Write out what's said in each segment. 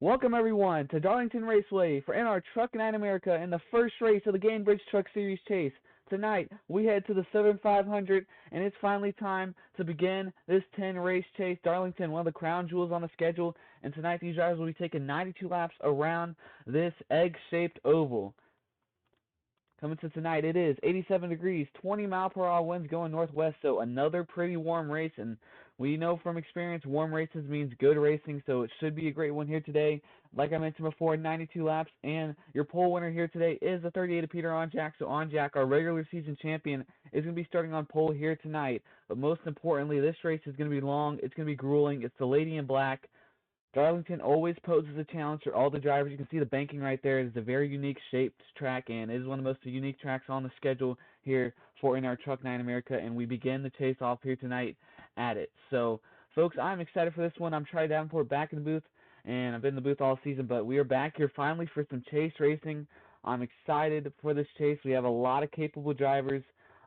Welcome everyone to Darlington Raceway for NR Truck Night America in the first race of the Gainbridge Truck Series Chase. Tonight we head to the Southern 500 and it's finally time to begin this 10-race chase. Darlington, one of the crown jewels on the schedule, and tonight these drivers will be taking 92 laps around this egg-shaped oval. Coming to tonight, it is 87 degrees, 20-mile-per-hour winds going northwest, so another pretty warm race. And we know from experience, warm races means good racing, so it should be a great one here today. Like I mentioned before, 92 laps, and your pole winner here today is the 38 of Peter Onjack. So Onjack, our regular season champion, is going to be starting on pole here tonight. But most importantly, this race is going to be long, it's going to be grueling. It's the Lady in Black. Darlington always poses a challenge for all the drivers. You can see the banking right there. It's a very unique shaped track, and it is one of the most unique tracks on the schedule here for In Our Truck Night America, and we begin the chase off here tonight at it. So, folks, I'm excited for this one. I'm Trey Davenport back in the booth, and I've been in the booth all season, but we are back here finally for some chase racing. I'm excited for this chase. We have a lot of capable drivers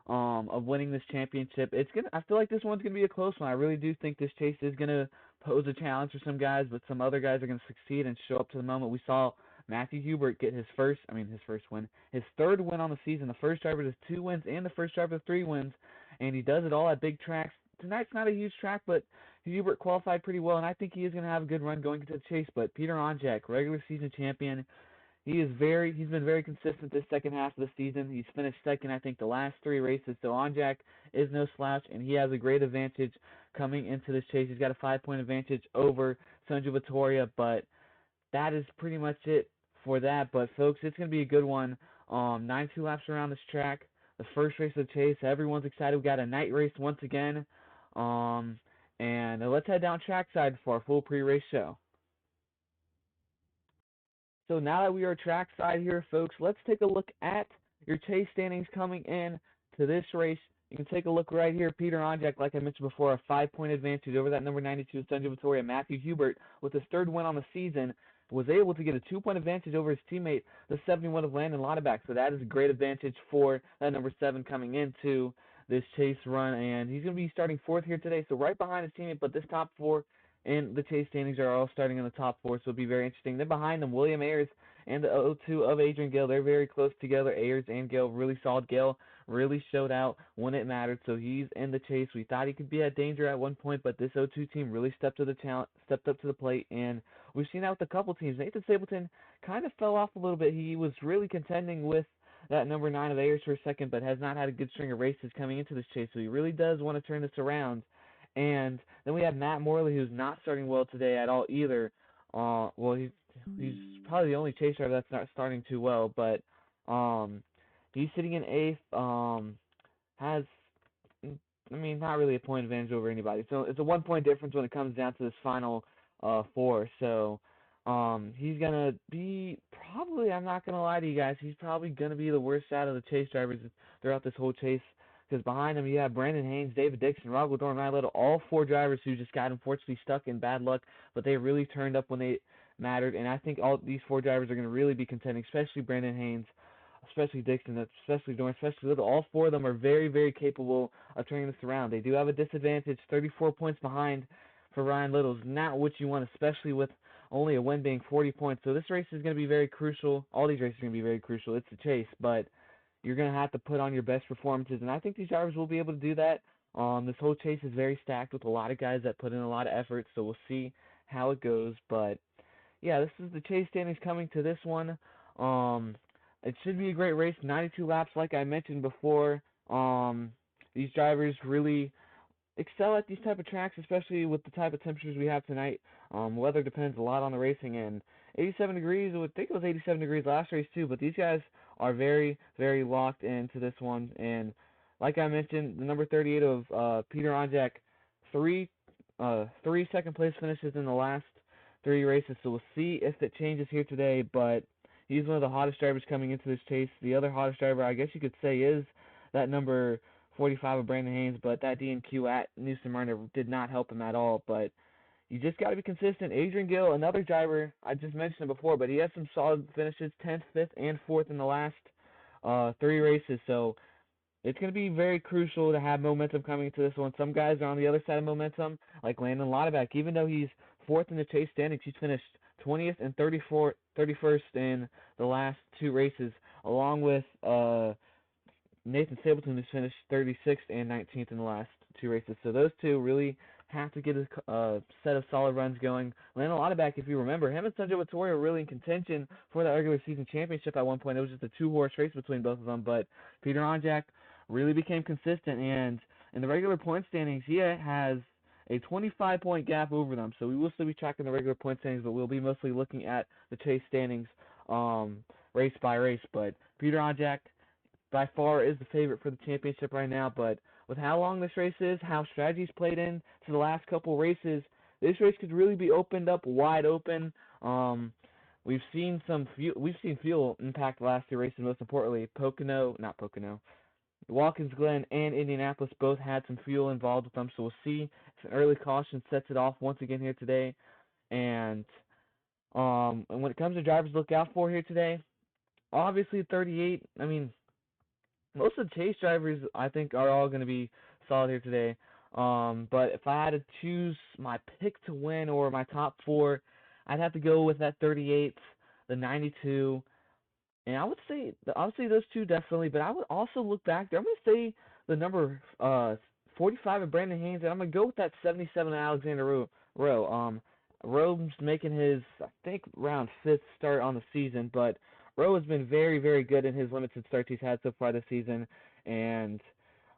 of winning this championship. I feel like this one's gonna be a close one. I really do think this chase is gonna pose a challenge for some guys, but some other guys are gonna succeed and show up to the moment. We saw Matthew Hubert get his third win on the season, the first driver to 2 wins and the first driver to 3 wins, and he does it all at big tracks. Tonight's not a huge track, but Hubert qualified pretty well, and I think he is gonna have a good run going into the chase. But Peter Onjack, regular season champion, he's been very consistent this second half of the season. He's finished second, I think, the last 3 races. So Onjack is no slouch, and he has a great advantage coming into this chase. He's got a 5-point advantage over Sanju Vittoria, but that is pretty much it for that. But folks, it's going to be a good one. 92 laps around this track, the first race of the chase. Everyone's excited. We got a night race once again. And let's head down trackside for our full pre-race show. So now that we are trackside here, folks, let's take a look at your chase standings coming in to this race. You can take a look right here. Peter Onjack, like I mentioned before, a 5-point advantage over that number 92 Sanju Vittoria. Matthew Hubert, with his 3rd win on the season, was able to get a 2-point advantage over his teammate, the 71 of Landon Lauterbach. So that is a great advantage for that number 7 coming into this chase run. And he's going to be starting 4th here today, so right behind his teammate, but this top 4 and the chase standings are all starting in the top 4, so it'll be very interesting. Then behind them, William Ayers and the 0-2 of Adrian Gale. They're very close together. Ayers and Gale really solid. Gale really showed out when it mattered, so he's in the chase. We thought he could be at danger at one point, but this 0-2 team really stepped up to the plate, and we've seen that with a couple teams. Nathan Stapleton kind of fell off a little bit. He was really contending with that number 9 of Ayers for a second, but has not had a good string of races coming into this chase, so he really does want to turn this around. And then we have Matt Morley, who's not starting well today at all either. He's probably the only chase driver that's not starting too well, but he's sitting in 8th. Has, not really a point advantage over anybody. So it's a 1-point difference when it comes down to this final 4. So he's gonna be probably. I'm not gonna lie to you guys. He's probably gonna be the worst out of the chase drivers throughout this whole chase. Because behind him you have Brandon Haynes, David Dixon, Rob Lador, Ryan Little, all 4 drivers who just got unfortunately stuck in bad luck, but they really turned up when they mattered. And I think all these 4 drivers are going to really be contending, especially Brandon Haynes, especially Dixon, especially Dorn, especially Little. All 4 of them are very, very capable of turning this around. They do have a disadvantage, 34 points behind for Ryan Little's not what you want, especially with only a win being 40 points. So this race is going to be very crucial. All these races are going to be very crucial. It's a chase, but you're going to have to put on your best performances, and I think these drivers will be able to do that. This whole chase is very stacked with a lot of guys that put in a lot of effort, so we'll see how it goes. But, yeah, this is the chase standings coming to this one. It should be a great race, 92 laps like I mentioned before. These drivers really excel at these type of tracks, especially with the type of temperatures we have tonight. Weather depends a lot on the racing, and 87 degrees, I would think it was 87 degrees last race too, but these guys are very, very locked into this one. And like I mentioned, the number 38 of Peter Onjack, 3 second place finishes in the last 3 races, so we'll see if it changes here today, but he's one of the hottest drivers coming into this chase. The other hottest driver, I guess you could say, is that number 45 of Brandon Haynes, but that DNQ at New Smyrna did not help him at all. But you just got to be consistent. Adrian Gill, another driver, I just mentioned him before, but he has some solid finishes, 10th, 5th, and 4th in the last 3 races. So it's going to be very crucial to have momentum coming into this one. Some guys are on the other side of momentum, like Landon Lauterbach. Even though he's 4th in the chase standings, he's finished 20th and 31st in the last two races, along with Nathan Stapleton, who's finished 36th and 19th in the last two races. So those two really have to get a set of solid runs going. Landon Lauterbach, if you remember, him and Sanjay Vittori were really in contention for the regular season championship at one point. It was just a two-horse race between both of them, but Peter Onjak really became consistent, and in the regular point standings, he has a 25-point gap over them. So we will still be tracking the regular point standings, but we'll be mostly looking at the chase standings race by race. But Peter Onjak by far is the favorite for the championship right now, but with how long this race is, how strategies played in to the last couple races, this race could really be opened up wide open. We've seen fuel impact the last two races. Most importantly, Watkins Glen and Indianapolis both had some fuel involved with them, so we'll see if an early caution sets it off once again here today. And when it comes to drivers to look out for here today, obviously 38. I mean, most of the chase drivers, I think, are all going to be solid here today. But if I had to choose my pick to win or my top four, I'd have to go with that 38, the 92, and I would say those two definitely. But I would also look back there. I'm going to say the number 45 of Brandon Haynes, and I'm going to go with that 77 of Alexander Rowe. Rowe's making his, I think, around fifth start on the season, but Rowe has been very, very good in his limited starts he's had so far this season, and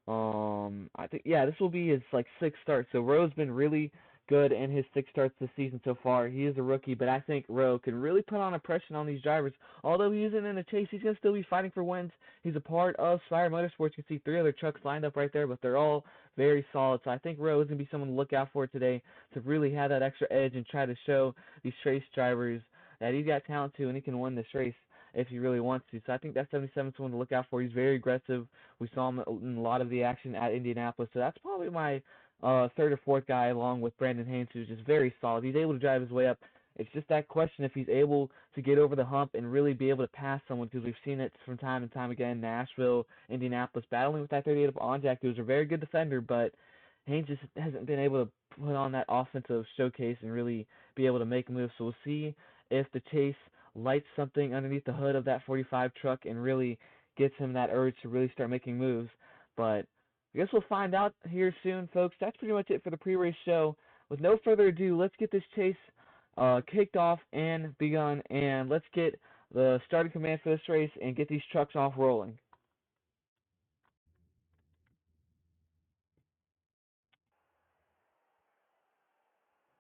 I think this will be his sixth start. So Rowe's been really good in his six starts this season so far. He is a rookie, but I think Rowe can really put on a pressure on these drivers. Although he isn't in a chase, he's going to still be fighting for wins. He's a part of Spire Motorsports. You can see three other trucks lined up right there, but they're all very solid. So I think Rowe is going to be someone to look out for today to really have that extra edge and try to show these race drivers that he's got talent too and he can win this race if he really wants to. So I think that 77 is one to look out for. He's very aggressive. We saw him in a lot of the action at Indianapolis. So that's probably my third or fourth guy, along with Brandon Haynes, who's just very solid. He's able to drive his way up. It's just that question if he's able to get over the hump and really be able to pass someone, because we've seen it from time and time again, Nashville, Indianapolis, battling with that 38 of Onjak, who's a very good defender, but Haynes just hasn't been able to put on that offensive showcase and really be able to make moves. So we'll see if the chase lights something underneath the hood of that 45 truck and really gets him that urge to really start making moves. But I guess we'll find out here soon, folks. That's pretty much it for the pre-race show. With no further ado, let's get this chase kicked off and begun, and let's get the starting command for this race and get these trucks off rolling.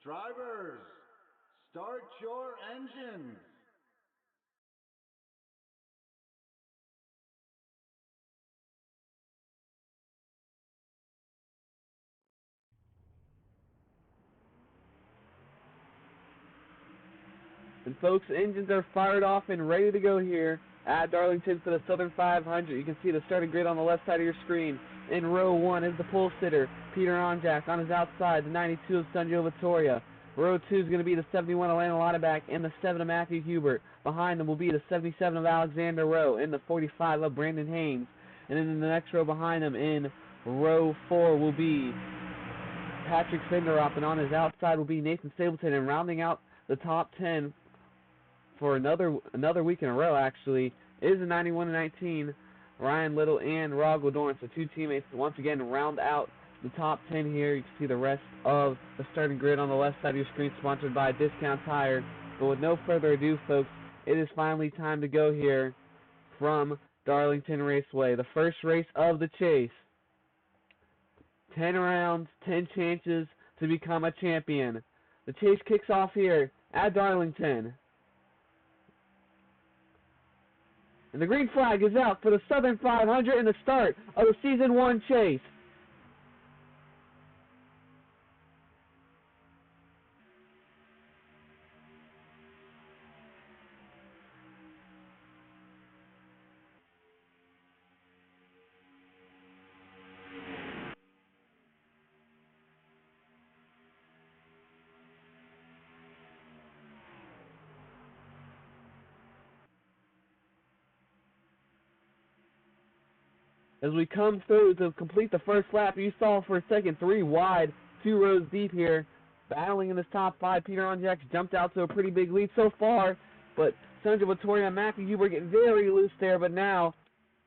Drivers, start your engines. And folks, engines are fired off and ready to go here at Darlington for the Southern 500. You can see the starting grid on the left side of your screen. In row 1 is the pole sitter, Peter Onjak. On his outside, the 92 of Sanjay Vittori. Row 2 is going to be the 71 of Landon Lauterbach and the 7 of Matthew Hubert. Behind them will be the 77 of Alexander Rowe and the 45 of Brandon Haynes. And then in the next row behind them in row 4 will be Patrick Finderop, and on his outside will be Nathan Stapleton. And rounding out the top 10 for another week in a row, actually, is the 91 and 19, Ryan Little and Rod Goldorn. So two teammates once again round out the top 10 here. You can see the rest of the starting grid on the left side of your screen, sponsored by Discount Tire. But with no further ado, folks, it is finally time to go here from Darlington Raceway, the first race of the chase. 10 rounds, 10 chances to become a champion. The chase kicks off here at Darlington. And the green flag is out for the Southern 500 and the start of the Season 1 chase. As we come through to complete the first lap, you saw for a second 3 wide, 2 rows deep here. battling in this top 5. Peter Onjak's jumped out to a pretty big lead so far, but Sandra Vittoria and Matthew Hubert get very loose there, but now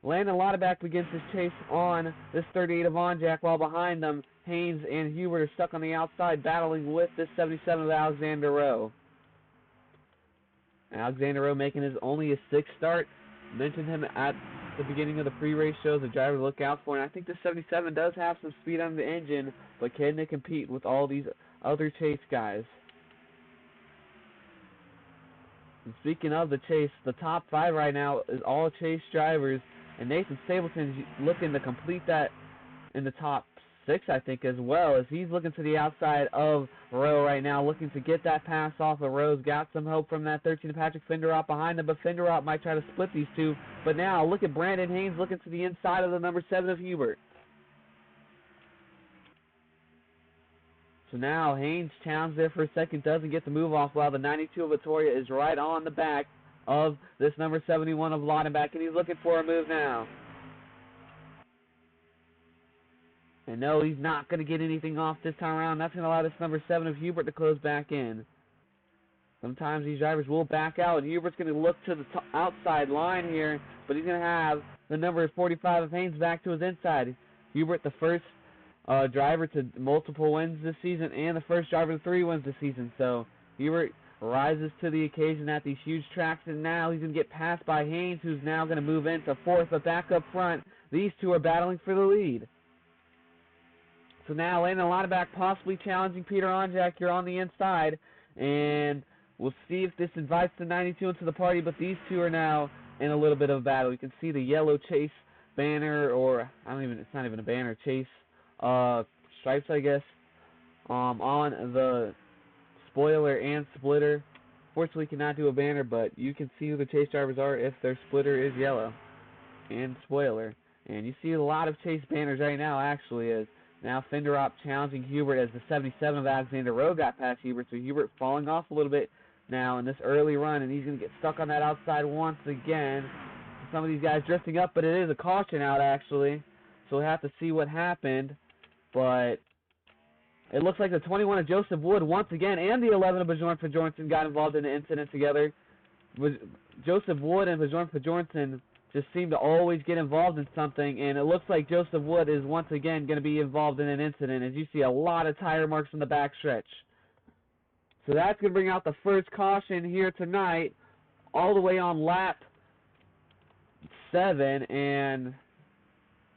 Landon Lauterbach begins his chase on this 38 of Onjak, while behind them, Haynes and Hubert are stuck on the outside battling with this 77 of Alexander Rowe. Alexander Rowe making only his 6th start. Mentioned him at the beginning of the pre-race show as a driver to look out for, and I think the 77 does have some speed on the engine, but can they compete with all these other chase guys? And speaking of the chase, the top 5 right now is all chase drivers, and Nathan Stapleton's looking to complete that in the top 6, I think, as well, as he's looking to the outside of Rowe right now, looking to get that pass off of Rowe's. Got some help from that 13 of Patrick Finderop behind him, but Finderop might try to split these two. But now, look at Brandon Haynes looking to the inside of the number 7 of Hubert. So now Haynes challenged there for a second, doesn't get the move off, while the 92 of Vittoria is right on the back of this number 71 of Lauterbach, and he's looking for a move now. And no, he's not going to get anything off this time around. That's going to allow this number 7 of Hubert to close back in. Sometimes these drivers will back out, and Hubert's going to look to the outside line here, but he's going to have the number 45 of Haynes back to his inside. Hubert, the first driver to multiple wins this season, and the first driver to 3 wins this season. So Hubert rises to the occasion at these huge tracks, and now he's going to get passed by Haynes, who's now going to move into 4th, but back up front, these two are battling for the lead. So now Landon Lauterbach possibly challenging Peter Onjak here on the inside, and we'll see if this invites the 92 into the party, but these two are now in a little bit of a battle. You can see the yellow chase banner, or it's not even a banner, chase stripes, I guess, on the spoiler and splitter. Fortunately, cannot do a banner, but you can see who the chase drivers are if their splitter is yellow and spoiler. And you see a lot of chase banners right now, actually, as now Finderop challenging Hubert as the 77 of Alexander Rowe got past Hubert, so Hubert falling off a little bit now in this early run, and he's going to get stuck on that outside once again. Some of these guys drifting up, but it is a caution out, actually, so we'll have to see what happened. But it looks like the 21 of Joseph Wood once again and the 11 of Bjorn Bjornsson got involved in the incident together. Joseph Wood and Bjorn Bjornsson just seem to always get involved in something, and it looks like Joseph Wood is once again going to be involved in an incident, as you see a lot of tire marks in the back stretch. So that's going to bring out the first caution here tonight, all the way on lap 7, and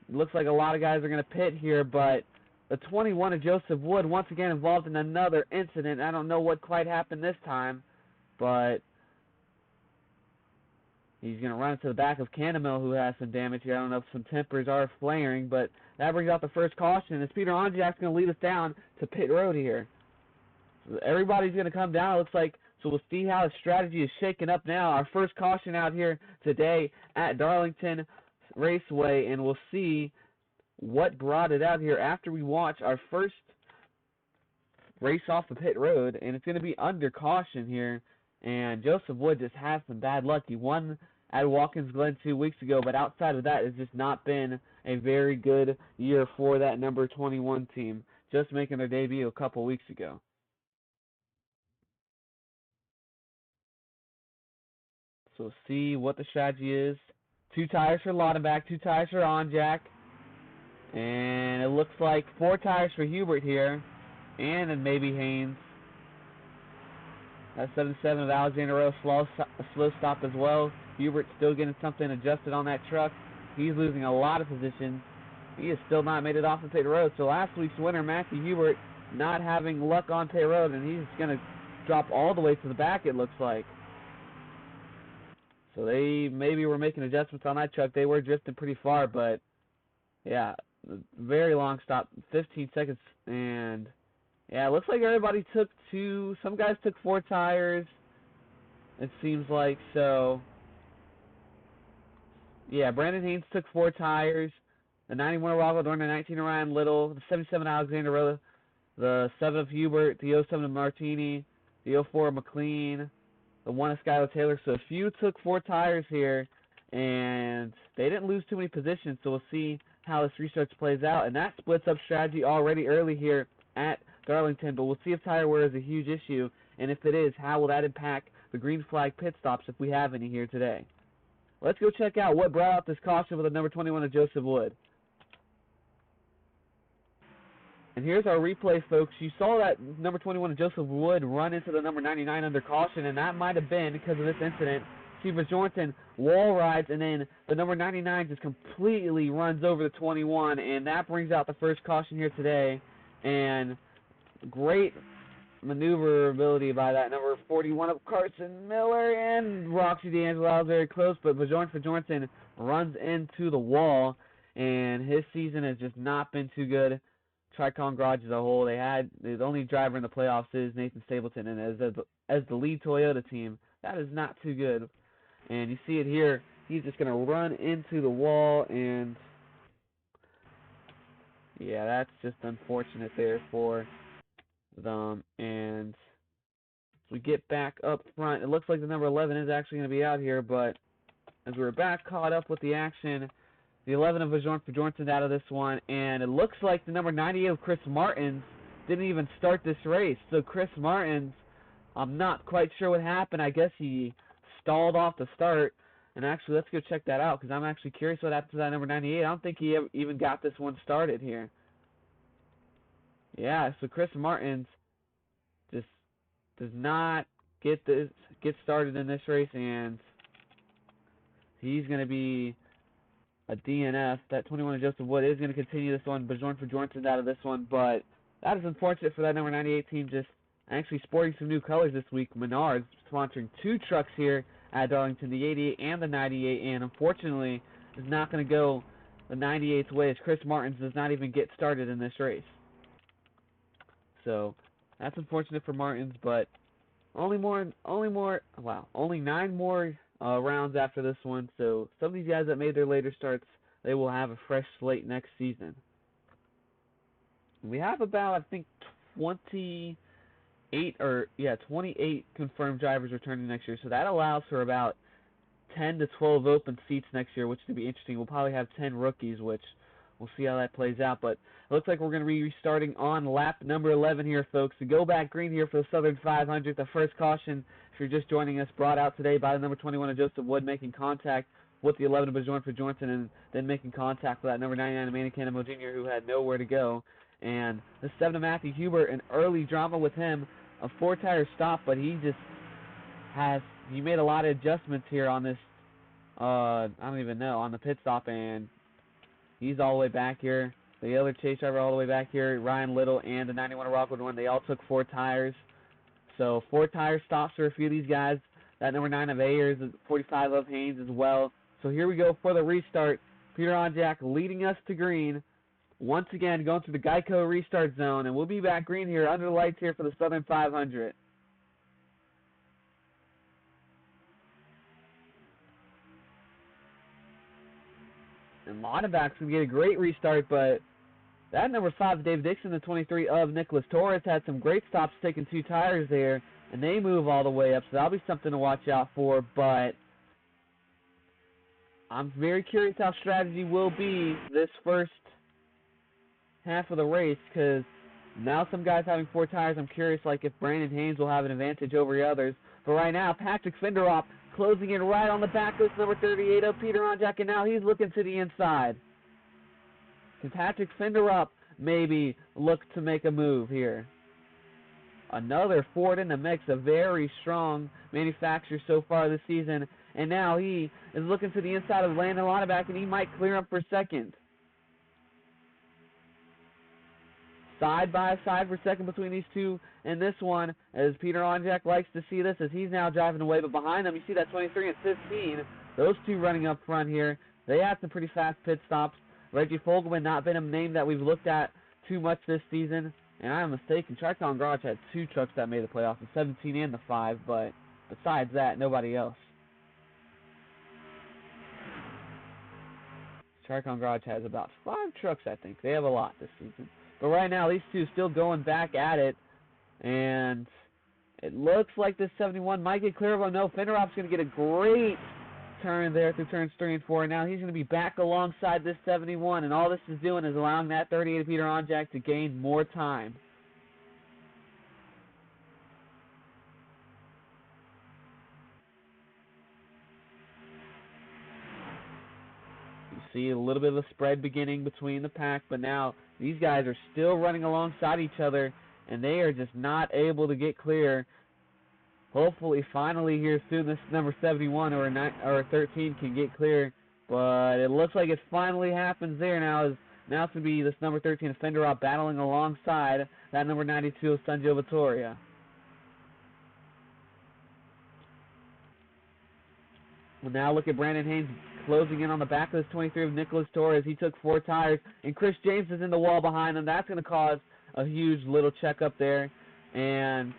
it looks like a lot of guys are going to pit here, but the 21 of Joseph Wood once again involved in another incident. I don't know what quite happened this time, but he's going to run into the back of Cannamill, who has some damage here. I don't know if some tempers are flaring, but that brings out the first caution, as Peter Onjak's going to lead us down to pit road here. So everybody's going to come down, it looks like, so we'll see how the strategy is shaking up now. Our first caution out here today at Darlington Raceway, and we'll see what brought it out here after we watch our first race off the pit road, and it's going to be under caution here. And Joseph Wood just has some bad luck. He won at Watkins Glen 2 weeks ago, but outside of that, it's just not been a very good year for that number 21 team, just making their debut a couple weeks ago. So we'll see what the strategy is. 2 tires for Lauterbach, 2 tires for Onjak, and it looks like 4 tires for Hubert here, and then maybe Haynes. That 77 of Alexander Rowe, slow stop as well. Hubert still getting something adjusted on that truck. He's losing a lot of positions. He has still not made it off the pit road. So last week's winner, Matthew Hubert, not having luck on pit road, and he's going to drop all the way to the back, it looks like. So they maybe were making adjustments on that truck. They were drifting pretty far, but yeah, very long stop, 15 seconds, and yeah, it looks like everybody took 2. Some guys took 4 tires, it seems like. So, yeah, Brandon Haynes took 4 tires. The 91 of Rocco Dorn, the 19 of Ryan Little, the 77 Alexander Rowe, the 7 of Hubert, the 07 of Martini, the 04 of McLean, the 1 of Skylar Taylor. So a few took 4 tires here, and they didn't lose too many positions. So we'll see how this restart plays out. And that splits up strategy already early here at Darlington, but we'll see if tire wear is a huge issue, and if it is, how will that impact the green flag pit stops if we have any here today. Let's go check out what brought out this caution with the number 21 of Joseph Wood. And here's our replay, folks. You saw that number 21 of Joseph Wood run into the number 99 under caution, and that might have been because of this incident. See, Bajornton wall rides, and then the number 99 just completely runs over the 21, and that brings out the first caution here today. And great maneuverability by that number 41 of Carson Miller, and Roxy D'Angelo was very close, but Bajornton runs into the wall, and his season has just not been too good. Tricon Garage as a whole, the only driver in the playoffs is Nathan Stapleton, and as the lead Toyota team, that is not too good. And you see it here, he's just going to run into the wall, and yeah, that's just unfortunate there for them. And as we get back up front, it looks like the number 11 is actually going to be out here, but as we're back caught up with the action, the 11 of Bajornton out of this one, and it looks like the number 98 of Chris Martins didn't even start this race. So Chris Martins, I'm not quite sure what happened. I guess he stalled off the start. And actually, let's go check that out, because I'm actually curious what happened to that number 98. I don't think he even got this one started here. Yeah, so Chris Martins just does not get started in this race, and he's going to be a DNF. That 21 of Joseph Wood is going to continue this one. Bajornton's out of this one, but that is unfortunate for that number 98 team, just actually sporting some new colors this week. Menards sponsoring two trucks here at Darlington, the 88 and the 98, and unfortunately is not going to go the 98's way, as Chris Martins does not even get started in this race. So that's unfortunate for Martins, but only 9 more rounds after this one. So some of these guys that made their later starts, they will have a fresh slate next season. We have about, I think, 28 confirmed drivers returning next year. So that allows for about 10 to 12 open seats next year, which should be interesting. We'll probably have 10 rookies, which we'll see how that plays out. But it looks like we're going to be restarting on lap number 11 here, folks. To go back green here for the Southern 500. The first caution, if you're just joining us, brought out today by the number 21 of Joseph Wood, making contact with the 11 of Bajornton, and then making contact with that number 99 of Manny Cannonball Jr., who had nowhere to go. And the 7 of Matthew Huber, an early drama with him, a 4-tire stop, but he made a lot of adjustments here on this, on the pit stop, and he's all the way back here. The other chase driver all the way back here, Ryan Little and the 91 of Rockwood one, they all took 4 tires. So 4-tire stops for a few of these guys. That number 9 of Ayers, 45 of Haynes as well. So here we go for the restart. Peter Onjak leading us to green. Once again, going through the Geico restart zone, and we'll be back green here under the lights here for the Southern 500. And Lonneback's going to get a great restart, but that number 5, Dave Dixon, the 23 of Nicholas Torres, had some great stops taking 2 tires there, and they move all the way up, so that'll be something to watch out for. But I'm very curious how strategy will be this first half of the race, because now some guys having 4 tires, I'm curious like if Brandon Haynes will have an advantage over the others. But right now, Patrick Finderoff closing in right on the back list, number 38 of Peter Onjak, and now he's looking to the inside. Can Patrick Finderoff maybe look to make a move here? Another Ford in the mix, a very strong manufacturer so far this season, and now he is looking to the inside of Landon Lonneback, and he might clear him for second. Side by side for second between these two and this one, as Peter Onjak likes to see this, as he's now driving away. But behind them, you see that 23 and 15, those two running up front here. They had some pretty fast pit stops. Reggie Fogelman, not been a name that we've looked at too much this season. And I'm mistaken, Tricon Garage had 2 trucks that made the playoffs, the 17 and the 5, but besides that, nobody else. Tricon Garage has about 5 trucks, I think. They have a lot this season. But right now, these two still going back at it, and it looks like this 71 might get clear. No, Finderoff's going to get a great turn there through turns 3 and 4. Now he's going to be back alongside this 71, and all this is doing is allowing that 38 of Peter Onjak to gain more time. see a little bit of a spread beginning between the pack, but now these guys are still running alongside each other, and they are just not able to get clear. Hopefully, finally here soon, this number 71 or 13 can get clear, but it looks like it finally happens there now. Now it's going to be this number 13 Fenderop battling alongside that number 92 of Sanjo Vittoria. Well, now look at Brandon Haynes closing in on the back of this 23 of Nicholas Torres. He took 4 tires, and Chris James is in the wall behind him. That's going to cause a huge little check up there. And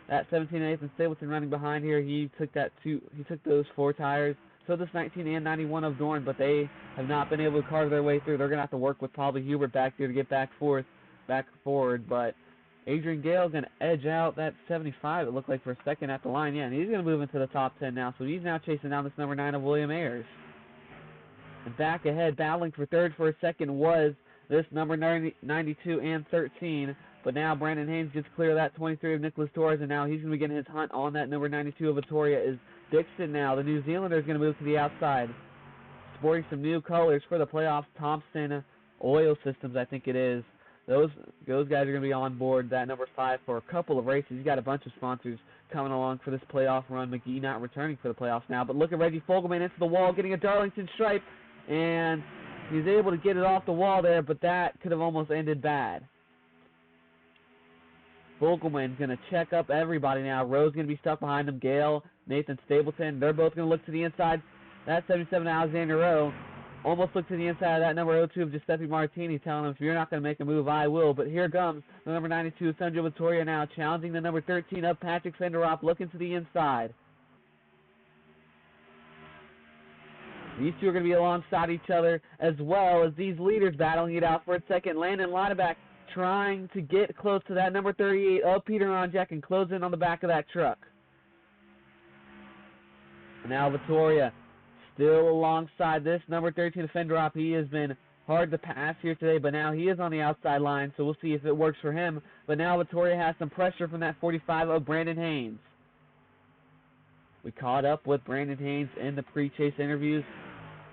that 17 and Nathan Stapleton running behind here, he took those 4 tires. So does 19 and 91 of Dorn, but they have not been able to carve their way through. They're going to have to work with probably Hubert back there to get back forward. But Adrian Gale's going to edge out that 75, it looked like, for a second at the line. Yeah, and he's going to move into the top 10 now. So he's now chasing down this number 9 of William Ayers. And back ahead, battling for third for a second was this number 92 and 13. But now Brandon Haynes gets clear of that 23 of Nicholas Torres, and now he's going to begin his hunt on that number 92 of Vittoria. Is Dixon now, the New Zealander, is going to move to the outside. Sporting some new colors for the playoffs, Thompson Oil Systems, I think it is. Those guys are going to be on board that number 5 for a couple of races. He's got a bunch of sponsors coming along for this playoff run. McGee not returning for the playoffs now. But look at Reggie Fogelman into the wall, getting a Darlington stripe, and he's able to get it off the wall there, but that could have almost ended bad. Fogelman's going to check up everybody now. Rowe's going to be stuck behind him. Gale, Nathan Stapleton, they're both going to look to the inside. That 77 Alexander Rowe almost looked to the inside of that number 02 of Giuseppe Martini, telling him, if you're not going to make a move, I will. But here comes the number 92 of Sanjo Vittoria now, challenging the number 13 of Patrick Fenderop, looking to the inside. These two are going to be alongside each other, as well as these leaders battling it out for a second. Landon Lauterbach trying to get close to that number 38 of Peter Onjak and close in on the back of that truck. And now Vittoria still alongside this number 13 of Fenderop. He has been hard to pass here today, but now he is on the outside line, so we'll see if it works for him. But now Vittoria has some pressure from that 45 of Brandon Haynes. We caught up with Brandon Haynes in the pre-chase interviews.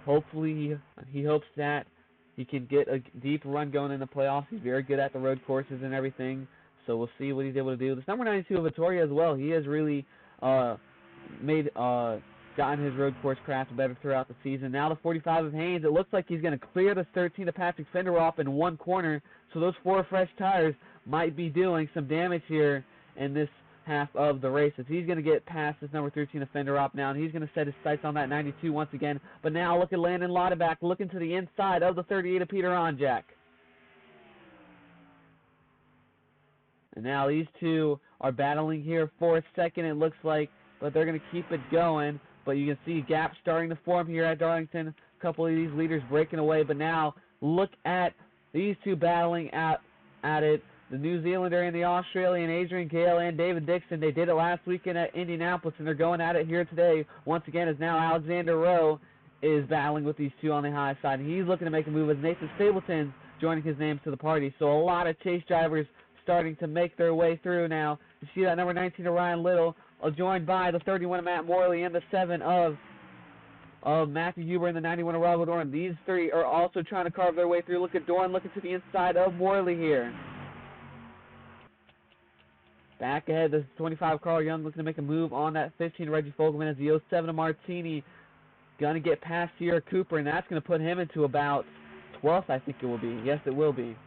Hopefully, he hopes that he can get a deep run going in the playoffs. He's very good at the road courses and everything, so we'll see what he's able to do. This number 92 of Vittoria as well, he has really gotten his road course craft better throughout the season. Now the 45 of Haynes, it looks like he's going to clear this 13 of Patrick Fenderop in one corner, so those 4 fresh tires might be doing some damage here in this half of the race. As he's going to get past this number 13 of Fenderop now, and he's going to set his sights on that 92 once again. But now look at Landon Lauterbach looking to the inside of the 38 of Peter Onjak. And now these two are battling here for a second, it looks like, but they're going to keep it going. But you can see gaps starting to form here at Darlington. A couple of these leaders breaking away, but now look at these two battling at it. The New Zealander and the Australian, Adrian Gale and David Dixon. They did it last weekend at Indianapolis, and they're going at it here today. Once again, as now Alexander Rowe is battling with these two on the high side. And he's looking to make a move as Nathan Stapleton's joining his names to the party. So a lot of chase drivers starting to make their way through now. You see that number 19 of Ryan Little, joined by the 31 of Matt Morley and the 7 of Matthew Huber and the 91 of Robert Dorn. These three are also trying to carve their way through. Look at Dorn looking to the inside of Morley here. Back ahead, this is 25 Carl Young looking to make a move on that 15 Reggie Fogelman as the 07 of Martini going to get past Sierra Cooper, and that's going to put him into about 12th, I think it will be. Yes, it will be.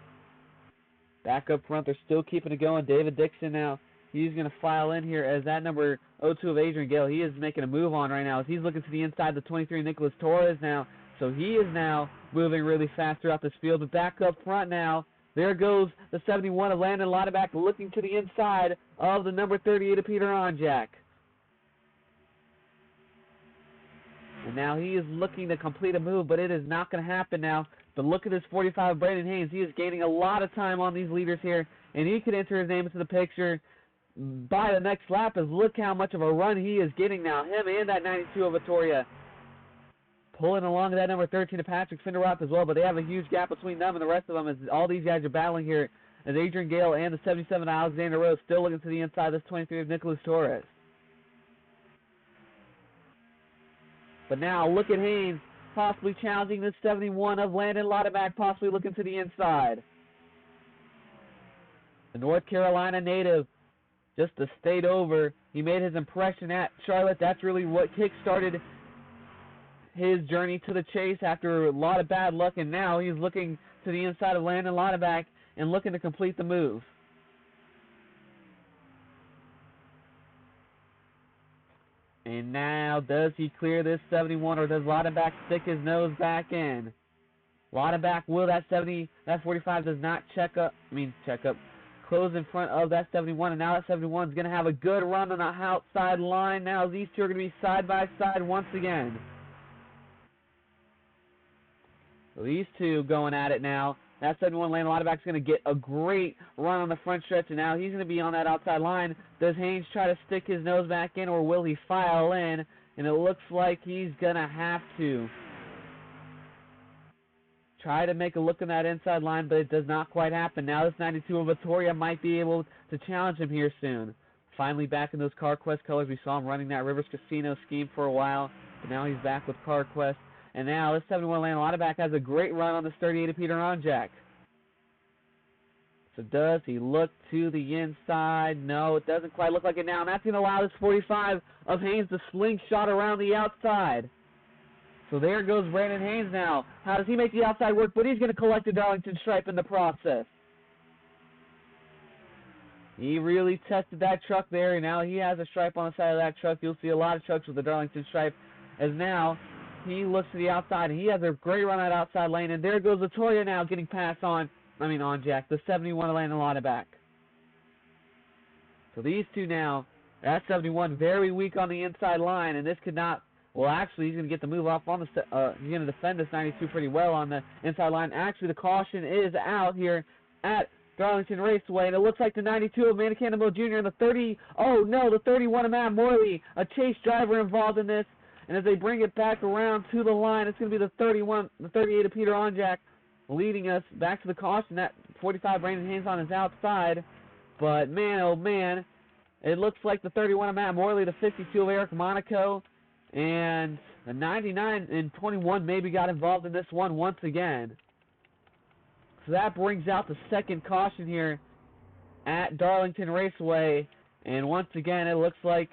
Back up front, they're still keeping it going. David Dixon now, he's going to file in here as that number 02 of Adrian Gale. He is making a move on right now as he's looking to the inside, the 23 Nicholas Torres now. So he is now moving really fast throughout this field. But back up front now, there goes the 71 of Landon Lauterbach looking to the inside of the number 38 of Peter Onjak. And now he is looking to complete a move, but it is not going to happen now. But look at this 45 of Brandon Haynes. He is gaining a lot of time on these leaders here, and he could enter his name into the picture by the next lap, as look how much of a run he is getting now. Him and that 92 of Vittoria pulling along that number 13 of Patrick Fenderop as well, but they have a huge gap between them and the rest of them as all these guys are battling here as Adrian Gale and the 77 Alexander Rose still looking to the inside of this 23 of Nicholas Torres. But now look at Haynes possibly challenging this 71 of Landon Lauterbach, possibly looking to the inside. The North Carolina native, just a state over. He made his impression at Charlotte. That's really what kick-started his journey to the chase after a lot of bad luck, and now he's looking to the inside of Landon Lauterbach and looking to complete the move. And now, does he clear this 71, or does Lauterbach stick his nose back in? Lauterbach will. That 45 does not close in front of that 71, and now that 71 is going to have a good run on the outside line. Now these two are going to be side by side once again. So these two going at it now. That 71 Landon Lauterbach's going to get a great run on the front stretch, and now he's going to be on that outside line. Does Haynes try to stick his nose back in, or will he file in? And it looks like he's going to have to try to make a look in that inside line, but it does not quite happen. Now this 92 of Vittoria might be able to challenge him here soon. Finally back in those CarQuest colors. We saw him running that Rivers Casino scheme for a while, but now he's back with CarQuest. And now this 71 Landon Lauterbach has a great run on this 38 of Peter Onjak. So does he look to the inside? No, it doesn't quite look like it now. And that's going to allow this 45 of Haynes to slingshot around the outside. So there goes Brandon Haynes now. How does he make the outside work? But he's going to collect the Darlington stripe in the process. He really tested that truck there, and now he has a stripe on the side of that truck. You'll see a lot of trucks with the Darlington stripe, as now he looks to the outside, and he has a great run at outside lane, and there goes Vittoria now getting passed on Jack, the 71 Landon Lauterbach. So these two now, that 71 very weak on the inside line, and this could not, well actually he's going to get the move off on the, he's going to defend this 92 pretty well on the inside line. Actually the caution is out here at Darlington Raceway, and it looks like the 92 of Manny Cannonball Jr. and the 30, oh no, the 31 of Matt Morley, a chase driver involved in this. And as they bring it back around to the line, it's going to be the 38 of Peter Onjak leading us back to the caution. That 45 Brandon Haynes on his outside. But man, oh man, it looks like the 31 of Matt Morley, the 52 of Eric Monaco, and the 99 and 21 maybe got involved in this one once again. So that brings out the second caution here at Darlington Raceway. And once again, it looks like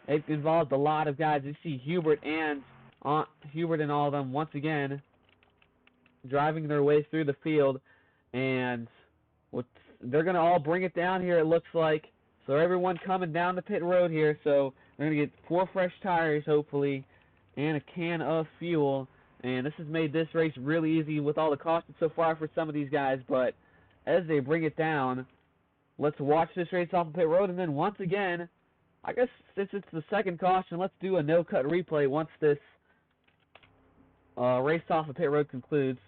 it involved a lot of guys. You see Hubert and all of them once again driving their way through the field, and they're going to all bring it down here, it looks like. So everyone coming down the pit road here, so they're going to get 4 fresh tires, hopefully, and a can of fuel. And this has made this race really easy with all the cautions so far for some of these guys, but as they bring it down, let's watch this race off the pit road, and then once again, I guess since it's the second caution, let's do a no-cut replay once this race off the pit road concludes.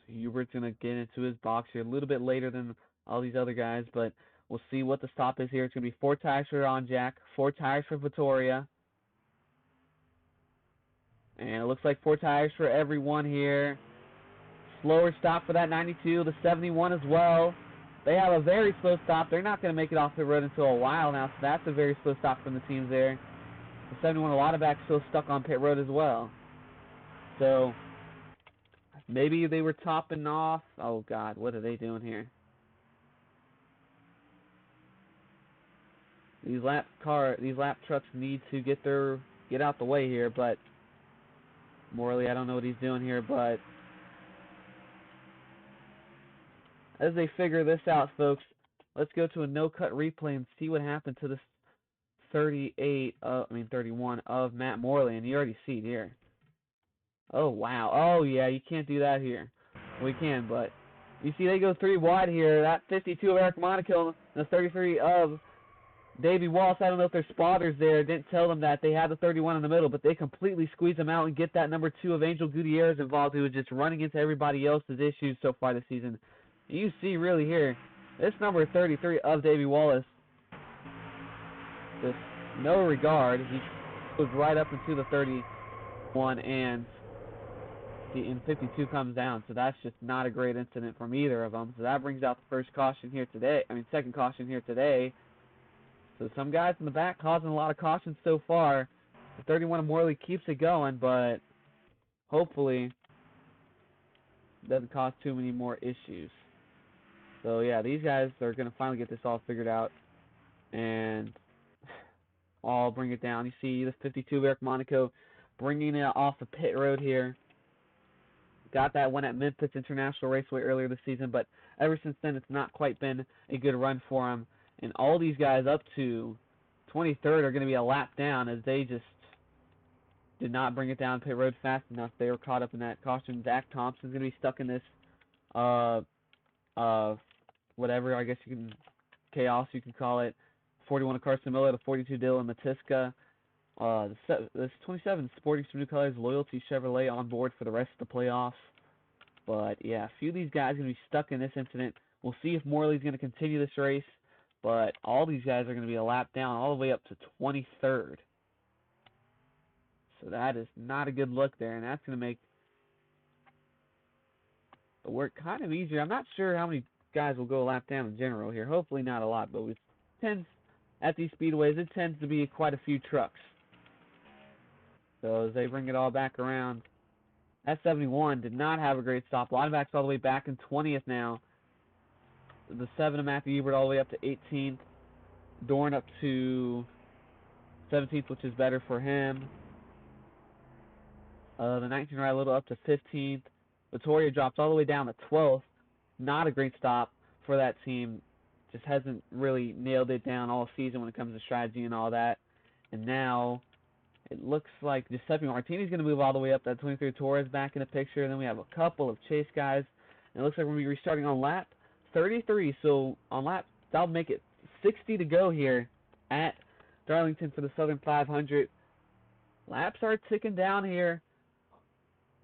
So Hubert's going to get into his box here a little bit later than all these other guys, but we'll see what the stop is here. It's going to be 4 tires for Onjak, 4 tires for Vittoria. And it looks like 4 tires for everyone here. Slower stop for that 92, the 71 as well. They have a very slow stop. They're not going to make it off the road until a while now, so that's a very slow stop from the teams there. The 71 Lauterbach still stuck on pit road as well. So maybe they were topping off. Oh, God, what are they doing here? These lap trucks need to get out the way here, but Morley, I don't know what he's doing here, but as they figure this out, folks, let's go to a no-cut replay and see what happened to this 31 of Matt Morley, and you already see it here. Oh, wow. Oh, yeah, you can't do that here. We can, but you see they go 3 wide here. That 52 of Eric Monaco and the 33 of Davey Wallace, I don't know if their spotters there didn't tell them that they had the 31 in the middle, but they completely squeeze them out and get that number 2 of Angel Gutierrez involved, who was just running into everybody else's issues so far this season. You see really here, this number 33 of Davey Wallace, just no regard. He goes right up into the 31, and and 52 comes down, so that's just not a great incident from either of them. So that brings out the first caution here today. Second caution here today. So some guys in the back causing a lot of cautions so far. The 31 of Morley keeps it going, but hopefully doesn't cause too many more issues. So yeah, these guys are going to finally get this all figured out and all bring it down. You see the 52 Eric Monaco bringing it off the pit road here. Got that one at Memphis International Raceway earlier this season, but ever since then it's not quite been a good run for him. And all these guys up to 23rd are going to be a lap down as they just did not bring it down pit road fast enough. They were caught up in that caution. Zach Thompson's going to be stuck in this whatever, I guess you can, chaos you can call it. 41 of Carson Miller, the 42 Dylan Matiska. This 27 sporting some new colors, Loyalty Chevrolet on board for the rest of the playoffs. But yeah, a few of these guys are going to be stuck in this incident. We'll see if Morley's going to continue this race, but all these guys are going to be a lap down all the way up to 23rd. So that is not a good look there, and that's going to make the work kind of easier. I'm not sure how many guys will go a lap down in general here. Hopefully not a lot, but it tends, at these speedways, it tends to be quite a few trucks. So as they bring it all back around, S71 did not have a great stop. Lineback's all the way back in 20th now. The 7 of Matthew Ebert all the way up to 18th. Dorn up to 17th, which is better for him. The 19 Riley Little up to 15th. Vittoria drops all the way down to 12th. Not a great stop for that team. Just hasn't really nailed it down all season when it comes to strategy and all that. And now it looks like Giuseppe Martini's going to move all the way up. That 23 Torres back in the picture. And then we have a couple of chase guys. And it looks like we're going to be restarting on lap 33. So on lap, that'll make it 60 to go here at Darlington for the Southern 500. Laps are ticking down here.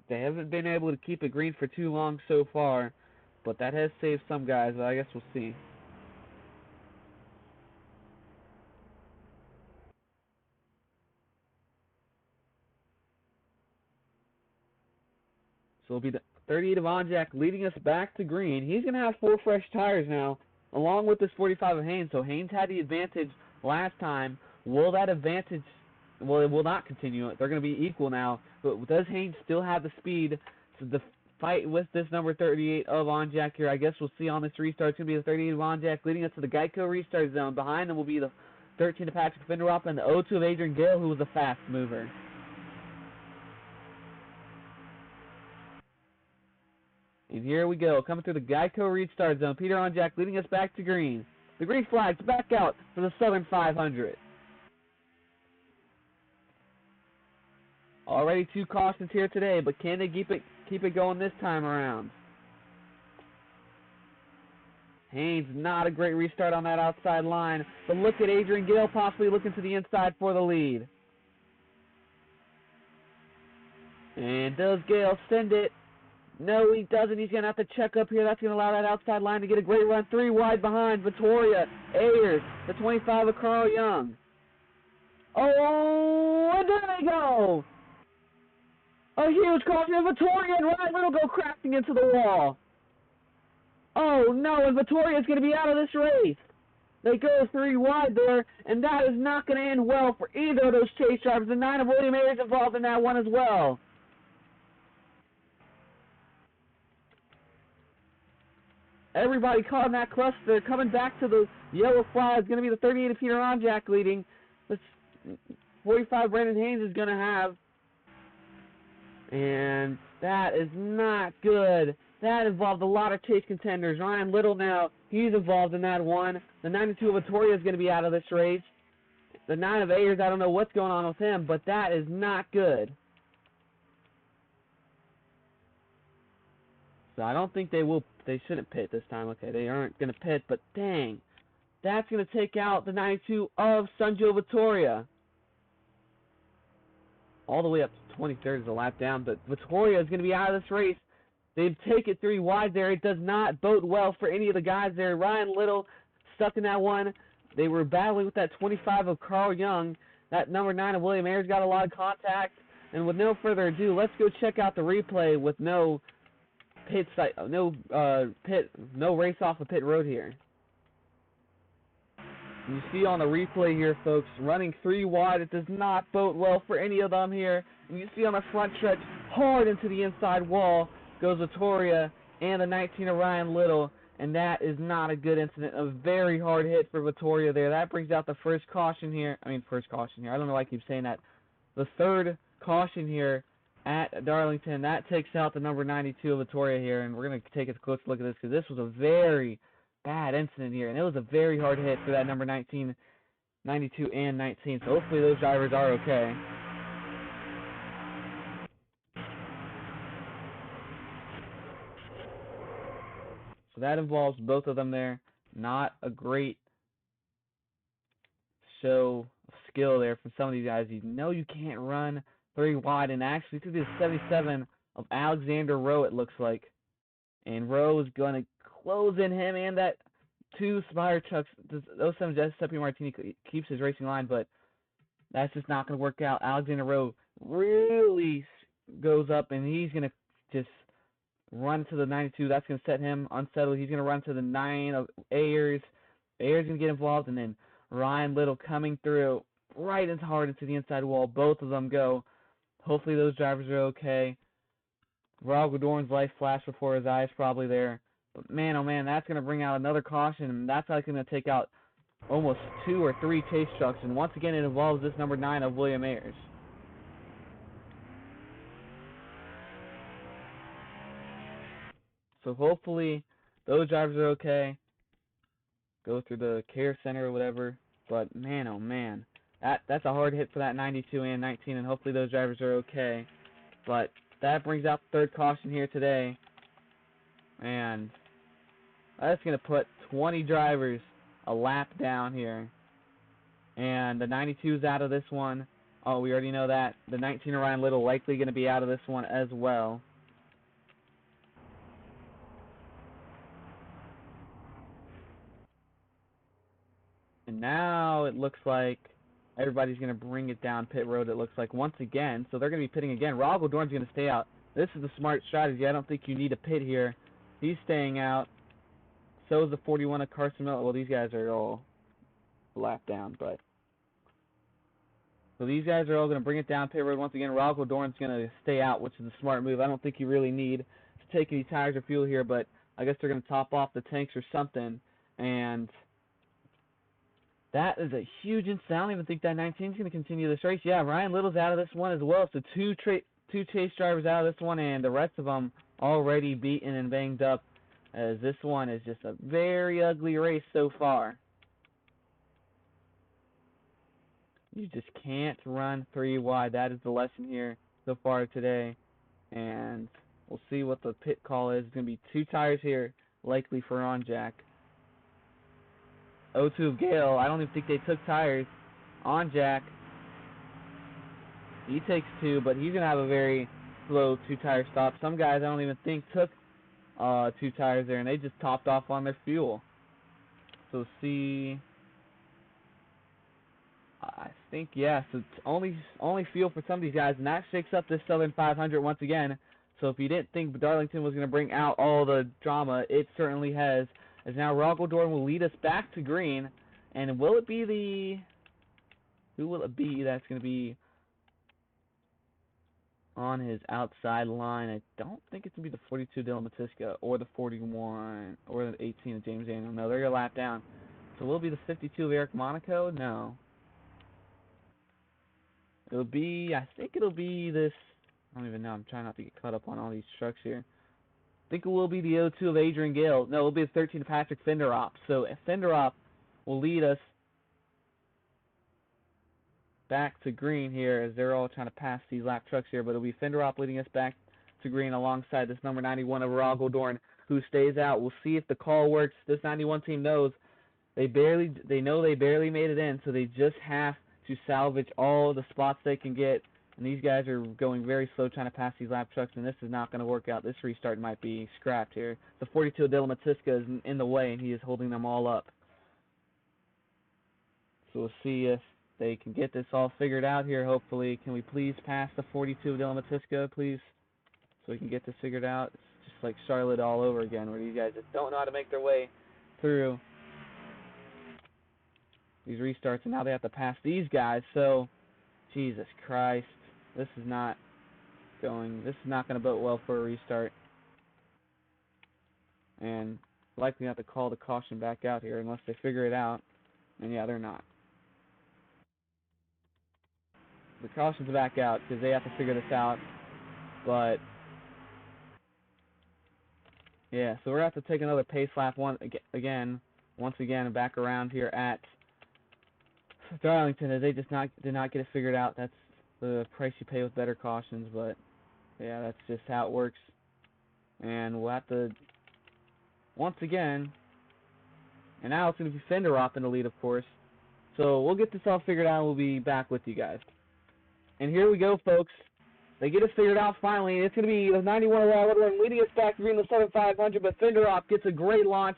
They haven't been able to keep it green for too long so far, but that has saved some guys, but I guess we'll see. So it'll be the 38 of Onjak leading us back to green. He's going to have 4 fresh tires now, along with this 45 of Haynes. So Haynes had the advantage last time. Will that advantage, well, it will not continue. They're going to be equal now, but does Haynes still have the speed to fight with this number 38 of Onjak here? I guess we'll see on this restart. It's going to be the 38 of Onjak leading us to the Geico restart zone. Behind them will be the 13 of Patrick Finderop and the 02 of Adrian Gale, who was a fast mover. And here we go, coming through the Geico restart zone. Peter Onjak leading us back to green. The green flag's back out for the Southern 500. Already 2 cautions here today, but can they keep it going this time around? Haynes, not a great restart on that outside line, but look at Adrian Gale possibly looking to the inside for the lead. And does Gale send it? No, he doesn't. He's going to have to check up here. That's going to allow that outside line to get a great run. 3 wide behind Vittoria, Ayers, the 25 of Carl Young. Oh, and there they go! A huge caution, and Vittoria and Ryan Little go crashing into the wall. Oh no, and Vittoria's going to be out of this race. They go 3 wide there, and that is not going to end well for either of those chase drivers. The 9 of William Ayers involved in that one as well. Everybody caught in that cluster. Coming back to the yellow flag is going to be the 38 of Peter Onjak leading. This 45 Brandon Haynes is going to have. And that is not good. That involved a lot of chase contenders. Ryan Little now, he's involved in that one. The 92 of Vittoria is going to be out of this race. The 9 of Ayers, I don't know what's going on with him, but that is not good. So I don't think they shouldn't pit this time. Okay, they aren't going to pit, but dang. That's going to take out the 92 of Sanjo Vittoria. All the way up to 23rd is a lap down, but Vittoria is going to be out of this race. They've taken 3 wide there. It does not bode well for any of the guys there. Ryan Little stuck in that one. They were battling with that 25 of Carl Young. That number 9 of William Ayers got a lot of contact, And with no further ado, let's go check out the replay with no race off of pit road here. You see on the replay here, folks, running 3 wide. It does not bode well for any of them here. And you see on the front stretch, hard into the inside wall goes Vittoria and the 19 of Ryan Little. And that is not a good incident. A very hard hit for Vittoria there. That brings out the first caution here. I don't know why I keep saying that. The third caution here at Darlington. That takes out the number 92 of Vittoria here. And we're going to take a close look at this because this was a very bad incident here, and it was a very hard hit for that number 19, 92, and 19, so hopefully those drivers are okay. So that involves both of them there. Not a great show of skill there from some of these guys. You know you can't run 3 wide, and actually through this 77 of Alexander Rowe, it looks like. And Rowe is going to close in him and that 2 Spire trucks. 07 Giuseppe Martini keeps his racing line, but that's just not going to work out. Alexander Rowe really goes up, and he's going to just run to the 92. That's going to set him unsettled. He's going to run to the 9 of Ayers. Ayers going to get involved, and then Ryan Little coming through right hard into the inside wall. Both of them go. Hopefully those drivers are okay. Raul Godorn's life flashed before his eyes probably there. But man, oh man, that's going to bring out another caution, and that's like going to take out almost 2 or 3 chase trucks. And once again, it involves this number 9 of William Ayers. So hopefully those drivers are okay. Go through the care center or whatever. But man, oh man, that's a hard hit for that 92 and 19, and hopefully those drivers are okay. But that brings out the 3rd caution here today. And that's going to put 20 drivers a lap down here. And the 92 is out of this one. Oh, we already know that. The 19 of Ryan Little likely going to be out of this one as well. And now it looks like everybody's going to bring it down pit road, it looks like, once again. So they're going to be pitting again. Raul Godorn's going to stay out. This is the smart strategy. I don't think you need a pit here. He's staying out. So is the 41 of Carson Miller. Well, these guys are all lapped down, but so these guys are all going to bring it down pit road once again. Raul Godorn's going to stay out, which is a smart move. I don't think you really need to take any tires or fuel here, but I guess they're going to top off the tanks or something, and that is a huge incident. I don't even think that 19 is going to continue this race. Yeah, Ryan Little's out of this one as well, so two chase drivers out of this one, and the rest of them already beaten and banged up, as this one is just a very ugly race so far. You just can't run 3 wide. That is the lesson here so far today. And we'll see what the pit call is. It's going to be 2 tires here, likely for on Jack. 0-2 of Gale. I don't even think they took tires on Jack. He takes 2, but he's going to have a very slow 2-tire stop. Some guys I don't even think took 2 tires there, and they just topped off on their fuel. So see, I think, yeah, so it's only fuel for some of these guys, and that shakes up this Southern 500 once again. So if you didn't think Darlington was going to bring out all the drama, it certainly has. As now Raul Godorn will lead us back to green, and will it be who will it be that's going to be on his outside line? I don't think it's going to be the 42 Dylan Matiska or the 41 or the 18 of James Daniel. No, they're going to lap down. So will it be the 52 of Eric Monaco? No. I think it'll be this, I don't even know, I'm trying not to get caught up on all these trucks here. I think it will be the 02 of Adrian Gale. No, it will be the 13 of Patrick Fenderop. So Fenderop will lead us back to green here, as they're all trying to pass these lap trucks here, but it'll be Fenderop leading us back to green alongside this number 91 of Raul Godorn, who stays out. We'll see if the call works. This 91 team knows they know they barely made it in, so they just have to salvage all the spots they can get. And these guys are going very slow trying to pass these lap trucks, and this is not going to work out. This restart might be scrapped here. The 42 of Dylan Matiska is in the way, and he is holding them all up. So we'll see if they can get this all figured out here, hopefully. Can we please pass the 42 of Dylan Matiska, please? So we can get this figured out. It's just like Charlotte all over again, where these guys just don't know how to make their way through these restarts, and now they have to pass these guys. So, Jesus Christ, this is not going to bode well for a restart. And likely have to call the caution back out here unless they figure it out. And yeah, they're not. The caution's back out because they have to figure this out. But yeah, so we're going to have to take another pace lap once again, back around here at Darlington, as they just did not get it figured out. That's the price you pay with better cautions, but yeah, that's just how it works. And we'll have to, once again, and now it's going to be Fenderop in the lead, of course. So we'll get this all figured out, and we'll be back with you guys. And here we go, folks. They get it figured out finally. It's going to be the 91 Woodland leading us back through in the 7,500, but Fenderop gets a great launch,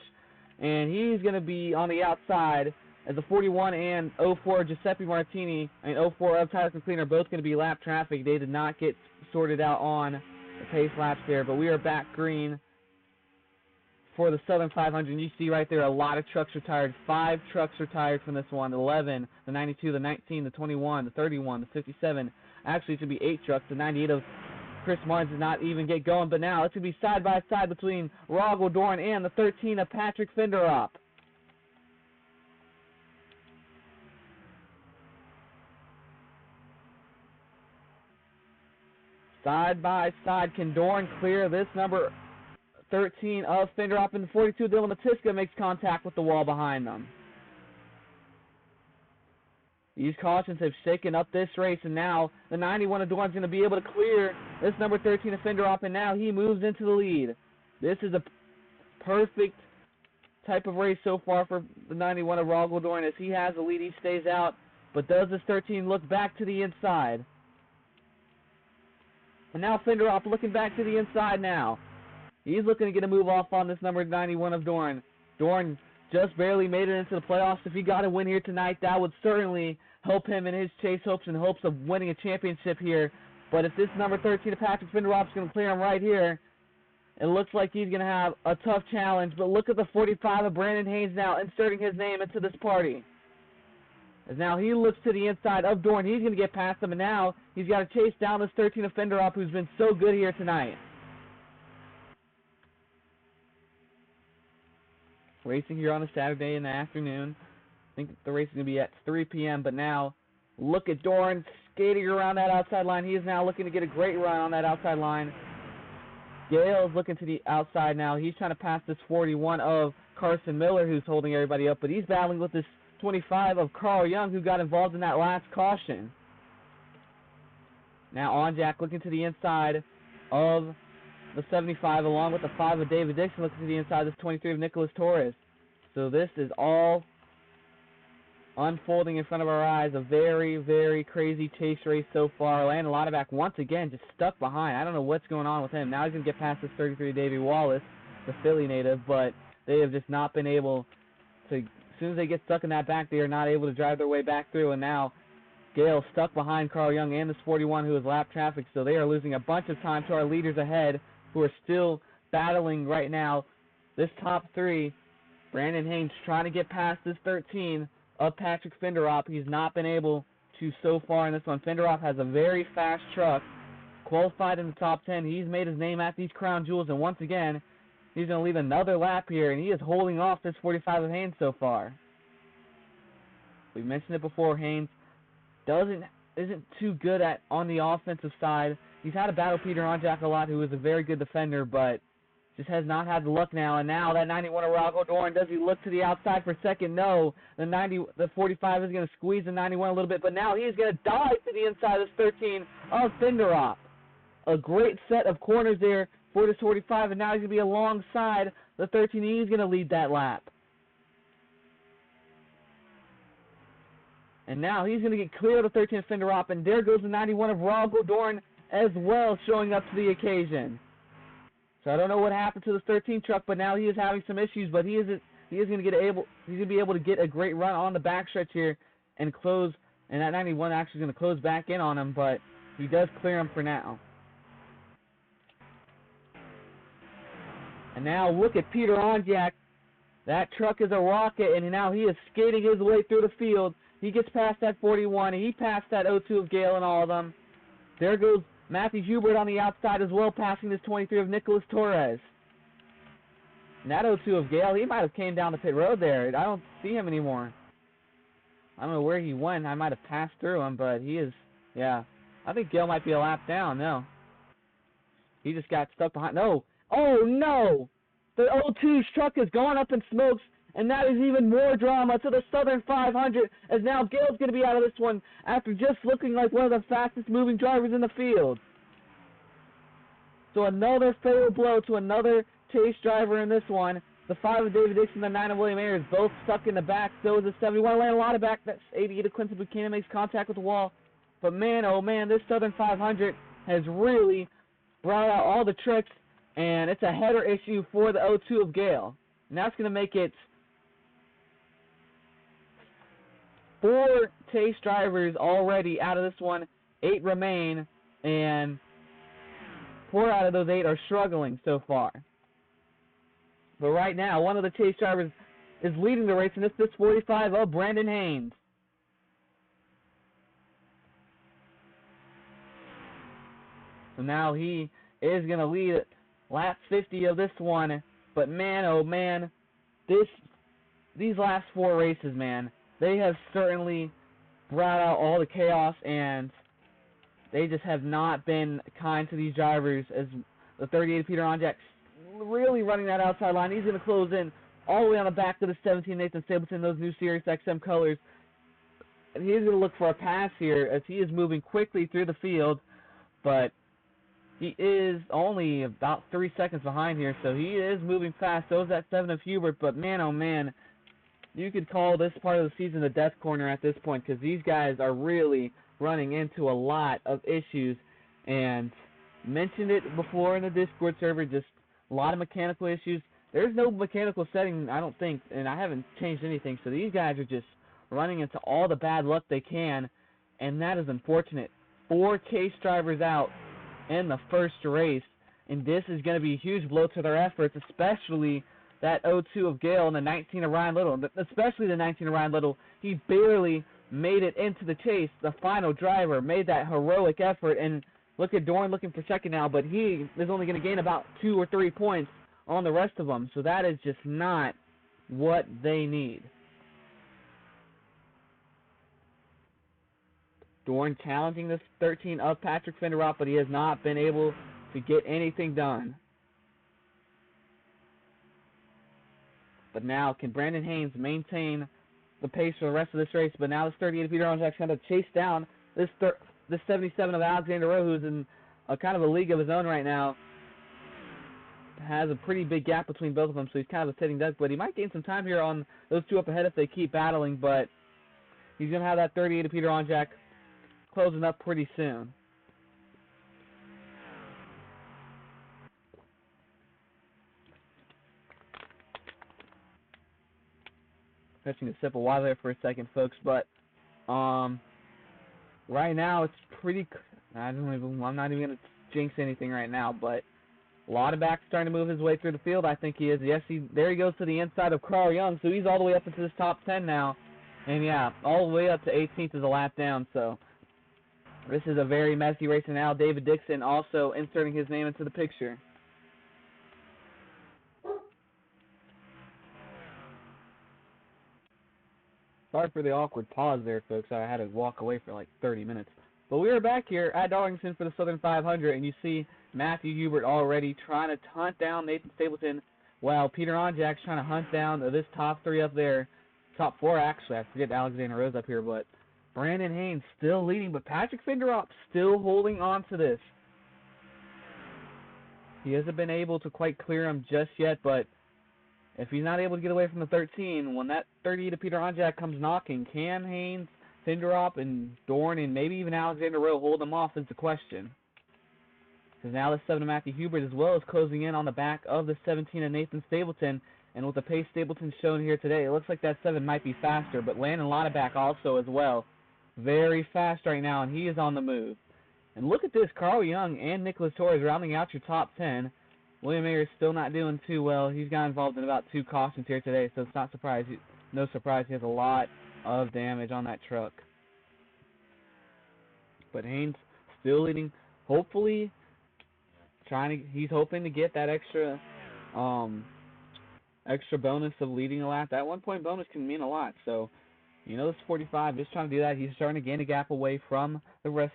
and he's going to be on the outside as the 41 and 04 Giuseppe Martini and 04 of Tyler McLean are both going to be lap traffic. They did not get sorted out on the pace laps there, but we are back green for the Southern 500. And you see right there a lot of trucks retired. 5 trucks retired from this one. 11, the 92, the 19, the 21, the 31, the 57. Actually, it should be 8 trucks. The 98 of Chris Martin did not even get going, but now it's going to be side by side between Rogel Dorn and the 13 of Patrick Fenderop. Side by side, can Dorn clear this number 13 of Fenderop, and the 42 Dylan Matiska makes contact with the wall behind them. These cautions have shaken up this race, and now the 91 of Dorn's going to be able to clear this number 13 of Fenderop, and now he moves into the lead. This is a perfect type of race so far for the 91 of Rogel Dorn. As he has the lead, he stays out, but does this 13 look back to the inside? And now Fenderop looking back to the inside now. He's looking to get a move off on this number 91 of Dorn. Dorn just barely made it into the playoffs. If he got a win here tonight, that would certainly help him in his chase hopes and hopes of winning a championship here. But if this number 13 of Patrick Fenderop is going to clear him right here, it looks like he's going to have a tough challenge. But look at the 45 of Brandon Haynes now inserting his name into this party. As now he looks to the inside of Dorn. He's going to get past him, and now he's got to chase down this 13 of Fenderop, who's been so good here tonight. Racing here on a Saturday in the afternoon. I think the race is going to be at 3 p.m., but now look at Dorn skating around that outside line. He is now looking to get a great run on that outside line. Gale's looking to the outside now. He's trying to pass this 41 of Carson Miller, who's holding everybody up, but he's battling with this 25 of Carl Young, who got involved in that last caution. Now Onjack looking to the inside of the 75, along with the 5 of David Dixon looking to the inside of this 23 of Nicholas Torres. So this is all unfolding in front of our eyes. A very, very crazy chase race so far. Landon Lauterbach once again just stuck behind. I don't know what's going on with him. Now he's going to get past this 33 Davey Wallace, the Philly native, but they have just not been able to. As soon as they get stuck in that back, they are not able to drive their way back through, and now Gale stuck behind Carl Young and this 41 who is lap traffic, so they are losing a bunch of time to our leaders ahead, who are still battling right now. This top 3, Brandon Haynes trying to get past this 13 of Patrick Fenderop. He's not been able to so far in this one. Fenderop has a very fast truck, qualified in the top 10. He's made his name at these crown jewels, and once again, he's going to leave another lap here, and he is holding off this 45 of Haynes so far. We mentioned it before, Haynes isn't too good on the offensive side. He's had to battle Peter Onjack a lot, who is a very good defender, but just has not had the luck now. And now that 91 of Rocco Dorn, does he look to the outside for second? No. The 45 is going to squeeze the 91 a little bit, but now he is going to dive to the inside of this 13 of Fenderop. A great set of corners there for this 45, and now he's going to be alongside the 13. He's going to lead that lap. And now he's going to get clear of the 13 of Fenderop, and there goes the 91 of Rogel Dorn as well, showing up to the occasion. So I don't know what happened to this 13 truck, but now he is having some issues, but he's going to be able to get a great run on the backstretch here and close And that 91 actually is going to close back in on him, but he does clear him for now. And now look at Peter Onjak. That truck is a rocket, and now he is skating his way through the field. He gets past that 41, and he passed that 02 of Gale and all of them. There goes Matthew Hubert on the outside as well, passing this 23 of Nicholas Torres. And that 02 of Gale, he might have came down the pit road there. I don't see him anymore. I don't know where he went. I might have passed through him, but he is, yeah. I think Gale might be a lap down, no. He just got stuck behind, no. Oh, no! The 02's truck is going up in smokes, and that is even more drama to the Southern 500, as now Gale's going to be out of this one after just looking like one of the fastest moving drivers in the field. So another fatal blow to another Chase driver in this one. The 5 of David Dixon, the 9 of William Ayers, both stuck in the back. So is the 71 land a lot of back. That's 88 of Quincy Buchanan, makes contact with the wall. But man, oh man, this Southern 500 has really brought out all the tricks, and it's a header issue for the 02 of Gale. And that's going to make it 4 Chase drivers already out of this one. 8 remain, and 4 out of those 8 are struggling so far. But right now, one of the Chase drivers is leading the race, and it's this 45 of Brandon Haynes. So now he is going to lead lap 50 of this one. But man, oh man, these last 4 races, man, they have certainly brought out all the chaos, and they just have not been kind to these drivers, as the 38 Peter Onjak really running that outside line. He's going to close in all the way on the back of the 17 Nathan Stapleton, those new Sirius XM colors. And he's going to look for a pass here as he is moving quickly through the field, but he is only about 3 seconds behind here, so he is moving fast. So is that 7 of Hubert, but man, oh man, you could call this part of the season the death corner at this point, because these guys are really running into a lot of issues, and mentioned it before in the Discord server, just a lot of mechanical issues. There's no mechanical setting, I don't think, and I haven't changed anything, so these guys are just running into all the bad luck they can, and that is unfortunate. 4 Case drivers out in the first race, and this is going to be a huge blow to their efforts, especially that 02 of Gale and the 19 of Ryan Little, especially the 19 of Ryan Little. He barely made it into the chase. The final driver made that heroic effort, and look at Dorn looking for second now, but he is only going to gain about 2 or 3 points on the rest of them, so that is just not what they need. Dorn challenging this 13 of Patrick Finderop, but he has not been able to get anything done. But now, can Brandon Haynes maintain the pace for the rest of this race? But now this 38 of Peter Onjak's going to chase down this 77 of Alexander Rowe, who's in a kind of a league of his own right now. Has a pretty big gap between both of them, so he's kind of a sitting duck. But he might gain some time here on those 2 up ahead if they keep battling. But he's going to have that 38 of Peter Onjak closing up pretty soon. Fetching a sip of water there for a second, folks, but right now it's pretty. I'm not even gonna jinx anything right now, but a lot of backs starting to move his way through the field. I think he is. Yes, there he goes to the inside of Carl Young, so he's all the way up into this top 10 now, and yeah, all the way up to 18th is a lap down. So this is a very messy race, and now David Dixon also inserting his name into the picture. Sorry for the awkward pause there, folks. I had to walk away for like 30 minutes. But we are back here at Darlington for the Southern 500, and you see Matthew Hubert already trying to hunt down Nathan Stapleton, while Peter Onjak's trying to hunt down this top 3 up there. Top 4, actually. I forget Alexander Rose up here, but Brandon Haynes still leading, but Patrick Finderop still holding on to this. He hasn't been able to quite clear him just yet, but if he's not able to get away from the 13, when that 30 to Peter Onjak comes knocking, can Haynes, Finderop, and Dorn, and maybe even Alexander Rowe hold them off is the question. Because now the 7 of Matthew Hubert as well is closing in on the back of the 17 of Nathan Stapleton, and with the pace Stapleton's shown here today, it looks like that 7 might be faster, but Landon Lauterbach also as well. very fast right now, and he is on the move. And look at this, Carl Young and Nicholas Torres rounding out your top 10. William Ayers still not doing too well. He's got involved in about 2 cautions here today, so it's no surprise he has a lot of damage on that truck. But Haynes still leading. Hopefully, he's hoping to get that extra bonus of leading a lap. That 1-point bonus can mean a lot. So, this 45, just trying to do that. He's starting to gain a gap away from the rest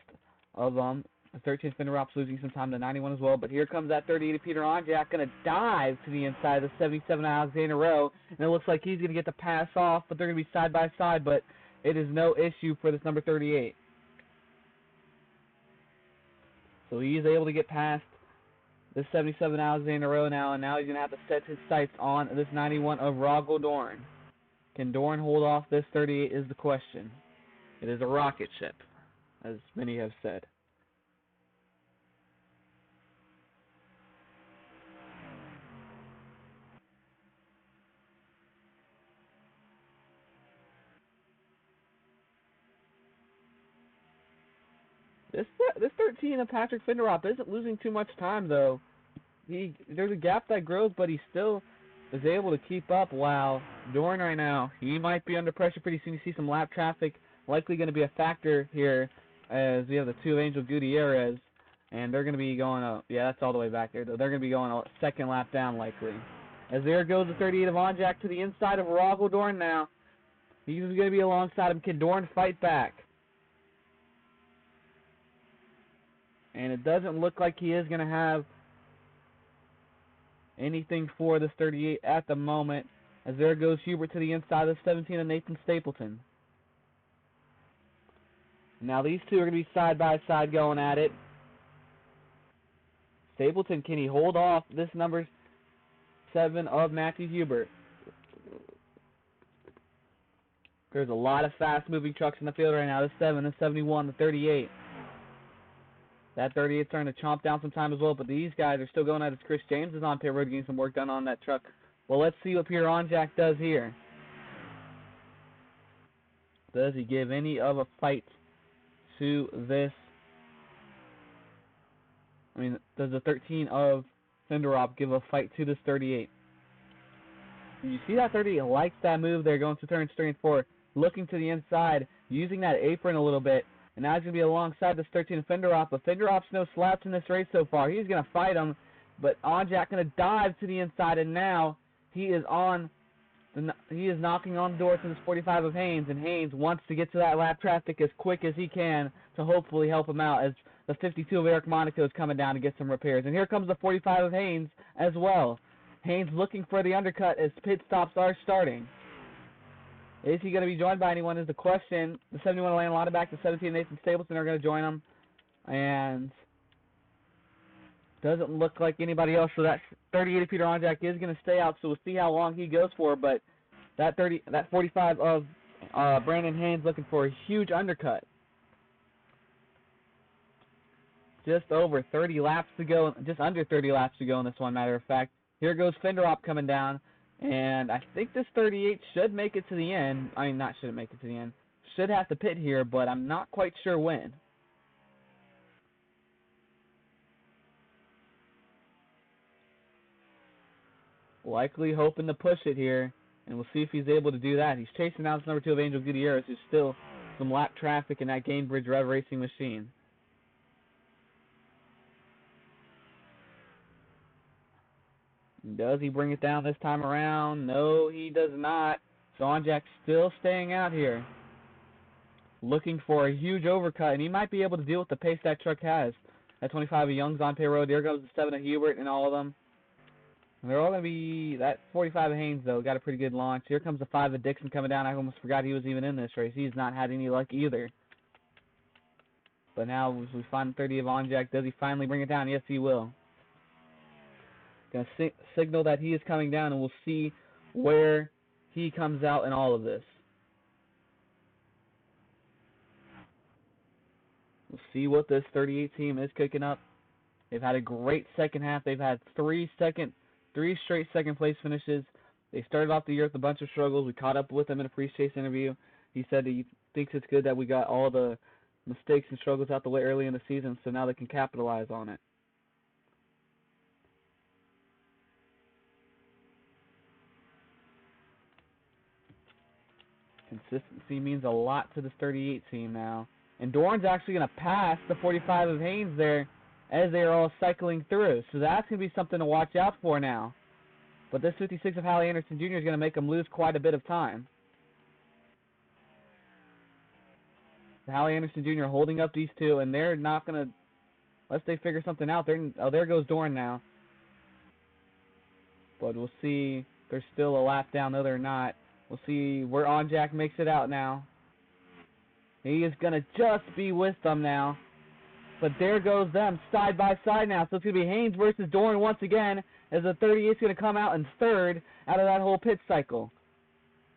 of the 13th Fender Ops, losing some time to 91 as well. But here comes that 38 of Peter Onjak, going to dive to the inside of the 77 Alexander Rowe. And it looks like he's going to get the pass off, but they're going to be side by side. But it is no issue for this number 38. So he's able to get past this 77 Alexander Rowe now, and now he's going to have to set his sights on this 91 of Rogel Dorn. Can Dorn hold off this 38 is the question. It is a rocket ship, as many have said. This 13 of Patrick Finderop isn't losing too much time, though. There's a gap that grows, but he still is able to keep up. Wow, Dorn right now, he might be under pressure pretty soon. You see some lap traffic likely going to be a factor here, as we have the 2 of Angel Gutierrez, and they're going to be going yeah, that's all the way back there, though. They're going to be going a second lap down likely. As there goes the 38 of Onjak to the inside of Rogel Dorn now. He's going to be alongside him. Can Dorn fight back? And it doesn't look like he is going to have anything for this 38 at the moment. As there goes Hubert to the inside of the 17 of Nathan Stapleton. Now these two are going to be side by side going at it. Stapleton, can he hold off this number 7 of Matthew Hubert? There's a lot of fast-moving trucks in the field right now. The 7, the 71, the 38. That 38 starting to chomp down some time as well, but these guys are still going at it. Chris James is on pit road getting some work done on that truck. Well, let's see what Peter Onjak does here. Does he give any of a fight to this? Does the 13 of Finderop give a fight to this 38? You see that 38 likes that move there, going through turns 3 and 4, looking to the inside, using that apron a little bit. And now he's going to be alongside this 13 of Finderop, but Finderop's no slouch in this race so far. He's going to fight him, but Onjak going to dive to the inside, and now he is knocking on the door to this 45 of Haynes, and Haynes wants to get to that lap traffic as quick as he can to hopefully help him out, as the 52 of Eric Monaco is coming down to get some repairs. And here comes the 45 of Haynes as well. Haynes looking for the undercut as pit stops are starting. Is he going to be joined by anyone is the question. The 71 of Lane Lauterbach, the 17 Nathan Stapleton are going to join him. And doesn't look like anybody else. So that 38 of Peter Onjak is going to stay out. So we'll see how long he goes for. But that 45 of Brandon Haynes looking for a huge undercut. Just over 30 laps to go. Just under 30 laps to go in this one, matter of fact. Here goes Finderop coming down. And I think this 38 should make it to the end. Not shouldn't make it to the end. Should have to pit here, but I'm not quite sure when. Likely hoping to push it here, and we'll see if he's able to do that. He's chasing down this number 2 of Angel Gutierrez, who's still some lap traffic in that Gainbridge Rev Racing machine. Does he bring it down this time around? No, he does not. So Onjak's still staying out here, looking for a huge overcut, and he might be able to deal with the pace that truck has. That 25 of Young's on pit road. There goes the 7 of Hubert and all of them. And they're all going to be, that 45 of Haynes, though, got a pretty good launch. Here comes the 5 of Dixon coming down. I almost forgot he was even in this race. He's not had any luck either. But now we find 30 of Onjak. Does he finally bring it down? Yes, he will. Going to signal that he is coming down, and we'll see where he comes out in all of this. We'll see what this 38 team is cooking up. They've had a great second half. They've had three straight second-place finishes. They started off the year with a bunch of struggles. We caught up with him in a pre-chase interview. He said thinks it's good that we got all the mistakes and struggles out the way early in the season, so now they can capitalize on it. Consistency means a lot to this 38 team now. And Doran's actually going to pass the 45 of Haynes there as they are all cycling through. So that's going to be something to watch out for now. But this 56 of Hallie Anderson Jr. is going to make them lose quite a bit of time. Hallie Anderson Jr. holding up these two, and they're not going to, unless they figure something out. There goes Doran now. But we'll see if there's still a lap down. No, they're not. We'll see where Onjack makes it out now. He is going to just be with them now. But there goes them side by side now. So it's going to be Haynes versus Doran once again, as the 38 is going to come out in third out of that whole pit cycle.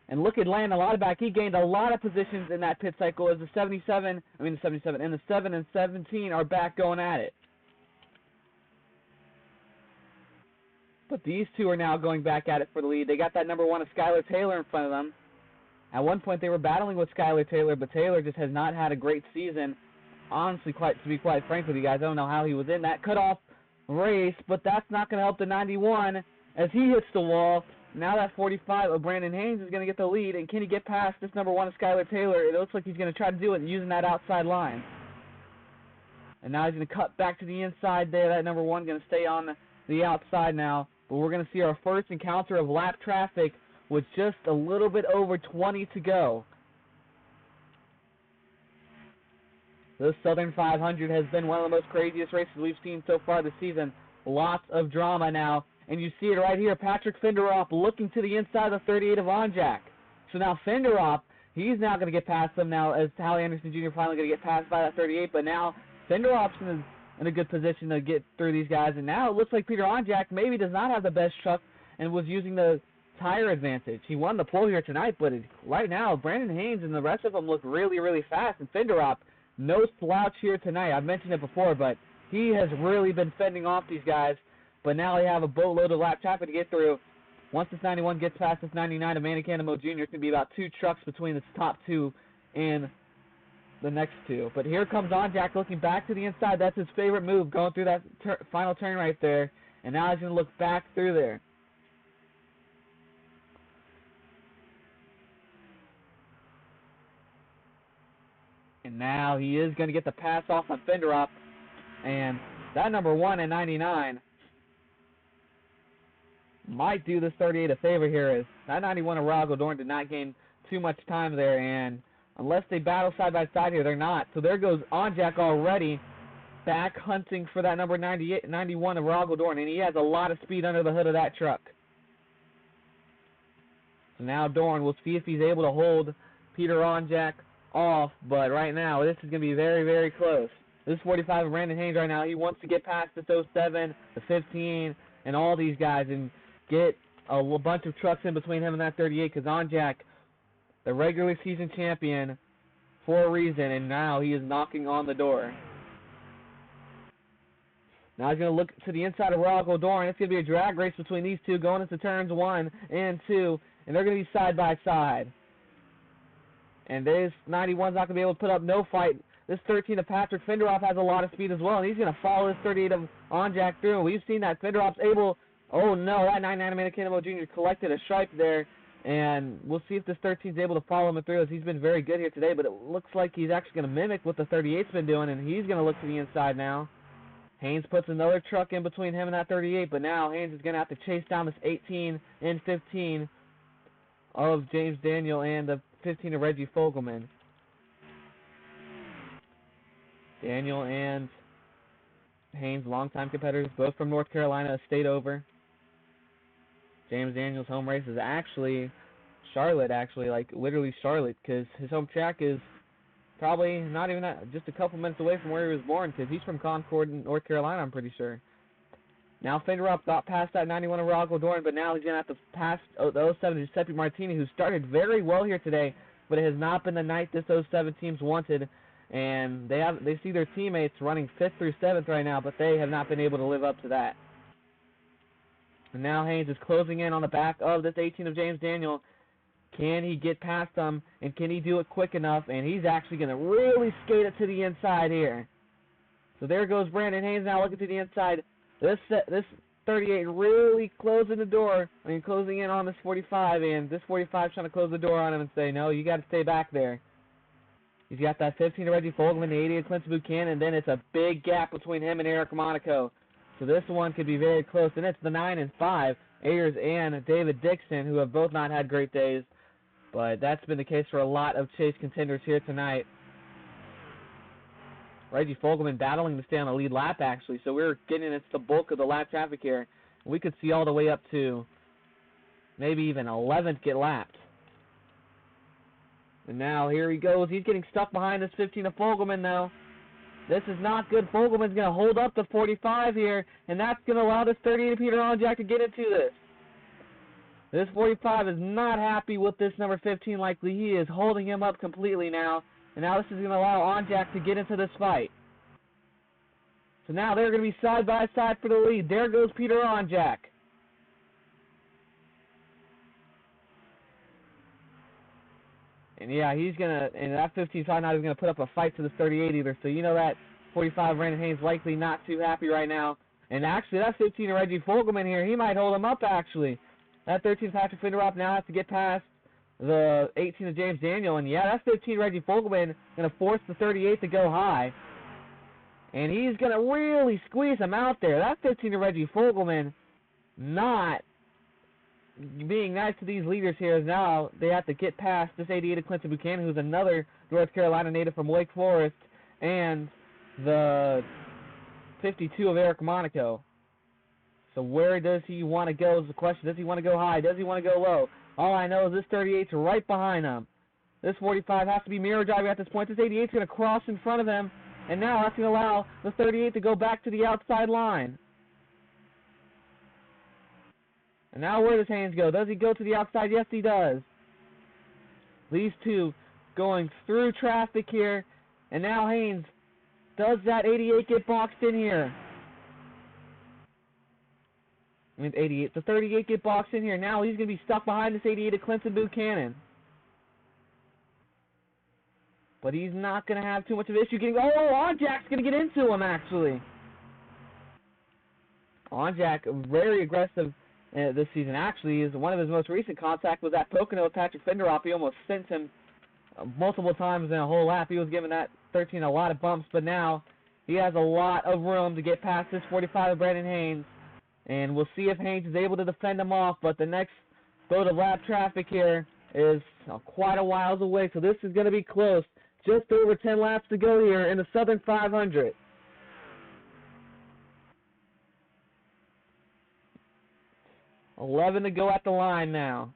And look at Landon Lauterbach. He gained a lot of positions in that pit cycle as the 77 and the 7 and 17 are back going at it. But these two are now going back at it for the lead. They got that number 1 of Skylar Taylor in front of them. At one point they were battling with Skylar Taylor, but Taylor just has not had a great season. Honestly, to be quite frank with you guys, I don't know how he was in that cutoff race, but that's not going to help the 91 as he hits the wall. Now that 45 of Brandon Haynes is going to get the lead, and can he get past this number 1 of Skylar Taylor? It looks like he's going to try to do it using that outside line. And now he's going to cut back to the inside there. That number 1 going to stay on the outside now. But we're going to see our first encounter of lap traffic with just a little bit over 20 to go. This Southern 500 has been one of the most craziest races we've seen so far this season. Lots of drama now. And you see it right here. Patrick Finderoff looking to the inside of the 38 of Onjack. So now Finderoff, he's now going to get past them now as Hallie Anderson Jr. finally going to get passed by that 38. But now Finderoff's in a good position to get through these guys. And now it looks like Peter Onjack maybe does not have the best truck and was using the tire advantage. He won the pole here tonight, but right now Brandon Haynes and the rest of them look really, really fast. And Finderoff, no slouch here tonight. I've mentioned it before, but he has really been fending off these guys. But now they have a boatload of lap traffic to get through. Once this 91 gets past this 99 of Manny Canamo Jr., it's going to be about 2 trucks between the top 2 and the next 2. But here comes Onjack looking back to the inside. That's his favorite move, going through that final turn right there. And now he's going to look back through there. And now he is going to get the pass off on Finderoff. And that number 1 and 99 might do this 38 a favor here, as that 91 of Rago Dorn did not gain too much time there. And unless they battle side by side here, they're not. So there goes Onjack already back hunting for that number 91 of Rago Dorn. And he has a lot of speed under the hood of that truck. So now Dorn, we'll see if he's able to hold Peter Onjack off, but right now this is going to be very, very close. This 45 of Brandon Haynes right now, he wants to get past this 07, the 15, and all these guys and get a bunch of trucks in between him and that 38, because Onjack, the regular season champion, for a reason, and now he is knocking on the door. Now he's going to look to the inside of Rago Dorn. It's going to be a drag race between these two going into turns 1 and 2, and they're going to be side by side. And this 91's not going to be able to put up no fight. This 13 of Patrick Finderoff has a lot of speed as well, and he's going to follow this 38 of Onjack through. We've seen that Finderoff's able, oh no, that 99 of Manny Jr. collected a stripe there, and we'll see if this 13's able to follow him through, as he's been very good here today, but it looks like he's actually going to mimic what the 38's been doing, and he's going to look to the inside now. Haynes puts another truck in between him and that 38, but now Haynes is going to have to chase down this 18 and 15 of James Daniel and the 15 of Reggie Fogelman. Daniel and Haynes, longtime competitors, both from North Carolina, a state over. James Daniel's home race is actually Charlotte, like literally Charlotte, because his home track is probably not even that, just a couple minutes away from where he was born, because he's from Concord, North Carolina, I'm pretty sure. Now Finderoff got past that 91 of Rago Dorn, but now he's going to have to pass the 07 of Giuseppe Martini, who started very well here today, but it has not been the night this 07 team's wanted. And they see their teammates running 5th through 7th right now, but they have not been able to live up to that. And now Haynes is closing in on the back of this 18 of James Daniel. Can he get past them, and can he do it quick enough? And he's actually going to really skate it to the inside here. So there goes Brandon Haynes now looking to the inside. This 38 really closing the door. Closing in on this 45, and this 45 trying to close the door on him and say, no, you got to stay back there. He's got that 15 to Reggie Fogelman, the 80 to Clinton Buchanan, and then it's a big gap between him and Eric Monaco. So this one could be very close, and it's the 9 and 5, Ayers and David Dixon, who have both not had great days. But that's been the case for a lot of Chase contenders here tonight. Reggie Fogelman battling to stay on the lead lap, actually. So we're getting into the bulk of the lap traffic here. We could see all the way up to maybe even 11th get lapped. And now here he goes. He's getting stuck behind this 15 of Fogelman, though. This is not good. Fogelman's going to hold up the 45 here, and that's going to allow this 38 of Peter Onjak to get into this. This 45 is not happy with this number 15 likely. He is holding him up completely now. And now this is going to allow Onjak to get into this fight. So now they're going to be side by side for the lead. There goes Peter Onjak. And yeah, he's going to, and that 15 probably not even going to put up a fight to this 38 either. So you know that 45 Brandon Haynes likely not too happy right now. And actually that 15 of Reggie Fogelman here, he might hold him up actually. That 13 Patrick Finderop now has to get past the 18 of James Daniel. And yeah, that 15 Reggie Fogelman going to force the 38 to go high. And he's going to really squeeze him out there. That 15 of Reggie Fogelman not being nice to these leaders here. Is now they have to get past this 88 of Clinton Buchanan, who's another North Carolina native from Wake Forest, and the 52 of Eric Monaco. So where does he want to go is the question. Does he want to go high? Does he want to go low? All I know is this 38's right behind him. This 45 has to be mirror driving at this point. This 88's going to cross in front of him, and now that's going to allow the 38 to go back to the outside line. And now where does Haynes go? Does he go to the outside? Yes, he does. These two going through traffic here, and now Haynes, does that 88 get boxed in here? I mean, 88. The 38 get boxed in here. Now he's going to be stuck behind this 88 of Clinton Buchanan. But he's not going to have too much of an issue getting... Oh, Onjak's going to get into him, actually. Onjak, very aggressive this season. Actually, is one of his most recent contacts was at Pocono with Patrick Finderop. He almost sent him multiple times in a whole lap. He was giving that 13 a lot of bumps, but now he has a lot of room to get past this 45 of Brandon Haynes. And we'll see if Haynes is able to defend him off, but the next boat of lap traffic here is quite a whiles away, so this is going to be close. Just over 10 laps to go here in the Southern 500. $11 to go at the line now.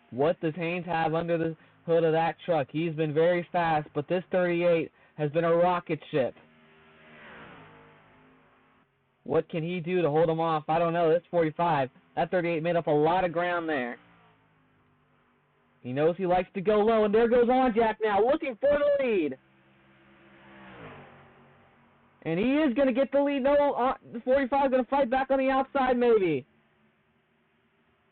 What does Haynes have under the hood of that truck? He's been very fast, but this 38 has been a rocket ship. What can he do to hold him off? I don't know. This 45, that 38 made up a lot of ground there. He knows he likes to go low, and there goes Onjak now, looking for the lead. And he is going to get the lead. No, the 45 is going to fight back on the outside maybe.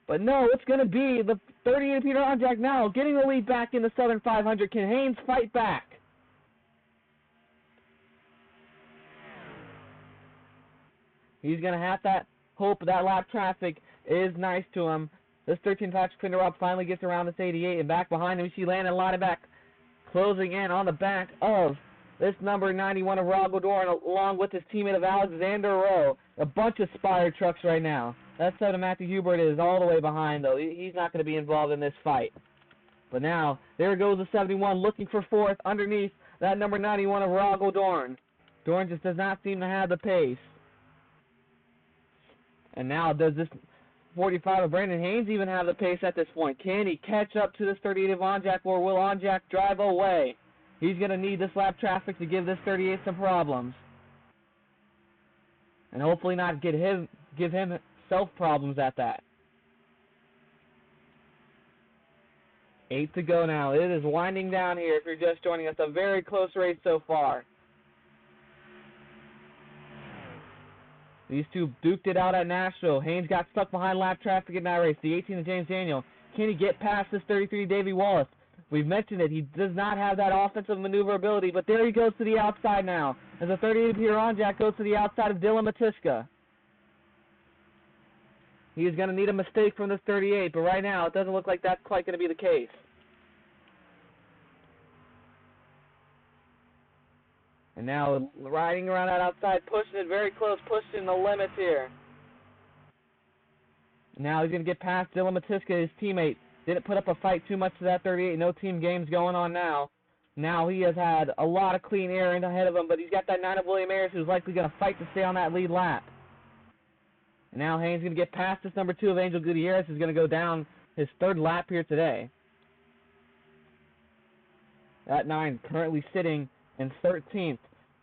But no, it's going to be the 38 Peter Onjak now getting the lead back in the Southern 500. Can Haynes fight back? He's going to have that hope that lap traffic is nice to him. This 13 Patrick Finderop finally gets around this 88, and back behind him, we see Landon Laudenbach closing in on the back of this number 91 of Rob Godoran, along with his teammate of Alexander Rowe. A bunch of Spire trucks right now. That 7 Matthew Hubert is all the way behind, though. He's not going to be involved in this fight. But now, there goes the 71 looking for fourth underneath that number 91 of Rob Godoran. Doran just does not seem to have the pace. And now, does this 45 of Brandon Haynes even have the pace at this point? Can he catch up to this 38 of Onjak, or will Onjak drive away? He's going to need this lap traffic to give this 38 some problems. And hopefully not give himself problems at that. 8 to go now. It is winding down here if you're just joining us. A very close race so far. These two duked it out at Nashville. Haynes got stuck behind lap traffic in that race. The 18 of James Daniel. Can he get past this 33 Davey Wallace? We've mentioned it. He does not have that offensive maneuverability, but there he goes to the outside now. As the 38 of Peter Onjak goes to the outside of Dylan Matiska. He is going to need a mistake from this 38, but right now it doesn't look like that's quite going to be the case. And now riding around that outside, pushing it very close, pushing the limits here. Now he's going to get past Dylan Matiska, his teammate. Didn't put up a fight too much to that 38. No team games going on now. Now he has had a lot of clean air in ahead of him, but he's got that 9 of William Ayers who's likely going to fight to stay on that lead lap. And now Haynes is going to get past this number 2 of Angel Gutierrez, who's going to go down his 3rd lap here today. That 9 currently sitting in 13th,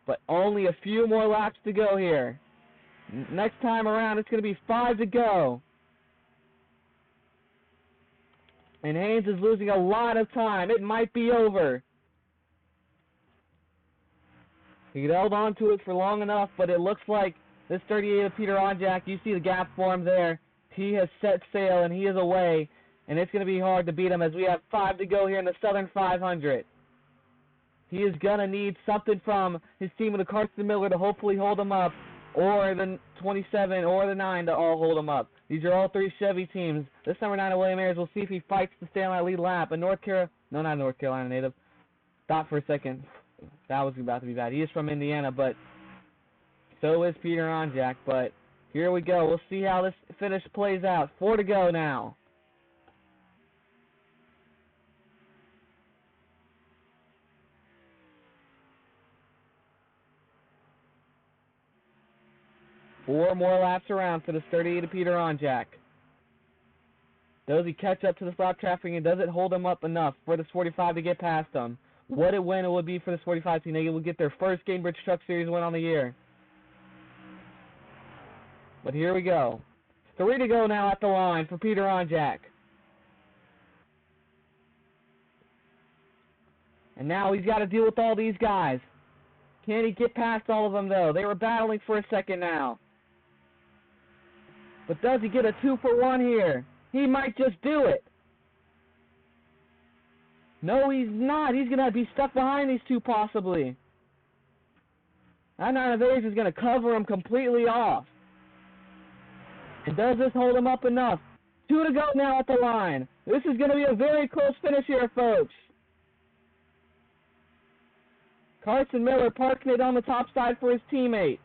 but only a few more laps to go here. Next time around, it's going to be 5 to go. And Haynes is losing a lot of time. It might be over. He held on to it for long enough, but it looks like this 38 of Peter Onjak, you see the gap form there. He has set sail, and he is away. And it's going to be hard to beat him as we have 5 to go here in the Southern 500. He is going to need something from his team with the Carson Miller to hopefully hold him up, or the 27 or the 9 to all hold him up. These are all 3 Chevy teams. This number 9 of William Ayers, we'll see if he fights to stay on that lead lap. A North Carolina native. Stop for a second. That was about to be bad. He is from Indiana, but so is Peter Onjak. But here we go. We'll see how this finish plays out. 4 to go now. Four more laps around for this 38 of Peter Onjak. Does he catch up to the stop traffic, and does it hold him up enough for this 45 to get past him? What a win it would be for this 45 team. They will get their first Gainbridge Truck Series win on the year. But here we go. 3 to go now at the line for Peter Onjak. And now he's got to deal with all these guys. Can he get past all of them, though? They were battling for a second now. But does he get a 2-for-1 here? He might just do it. No, he's not. He's going to be stuck behind these two possibly. That 9 of Ayers is going to cover him completely off. And does this hold him up enough? 2 to go now at the line. This is going to be a very close finish here, folks. Carson Miller parking it on the top side for his teammate.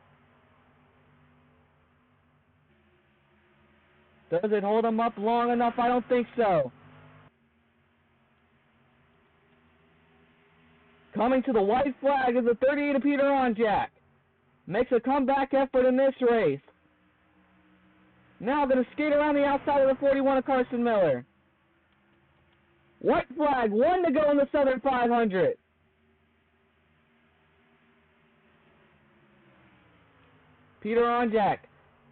Does it hold him up long enough? I don't think so. Coming to the white flag is the 38 of Peter Onjak. Makes a comeback effort in this race. Now going to skate around the outside of the 41 of Carson Miller. White flag, 1 to go in the Southern 500. Peter Onjak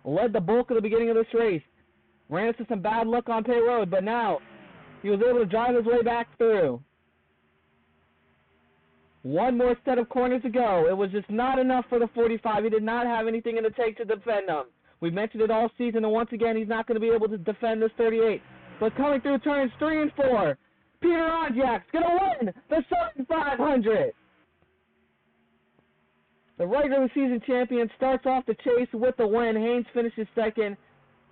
led the bulk of the beginning of this race. Ran into some bad luck on pit road, but now he was able to drive his way back through. 1 more set of corners to go. It was just not enough for the 45. He did not have anything in the tank to defend him. We mentioned it all season, and once again, he's not going to be able to defend this 38. But coming through turns 3 and 4, Peter Onjak's going to win the Southern 500. The regular season champion starts off the chase with the win. Haynes finishes second.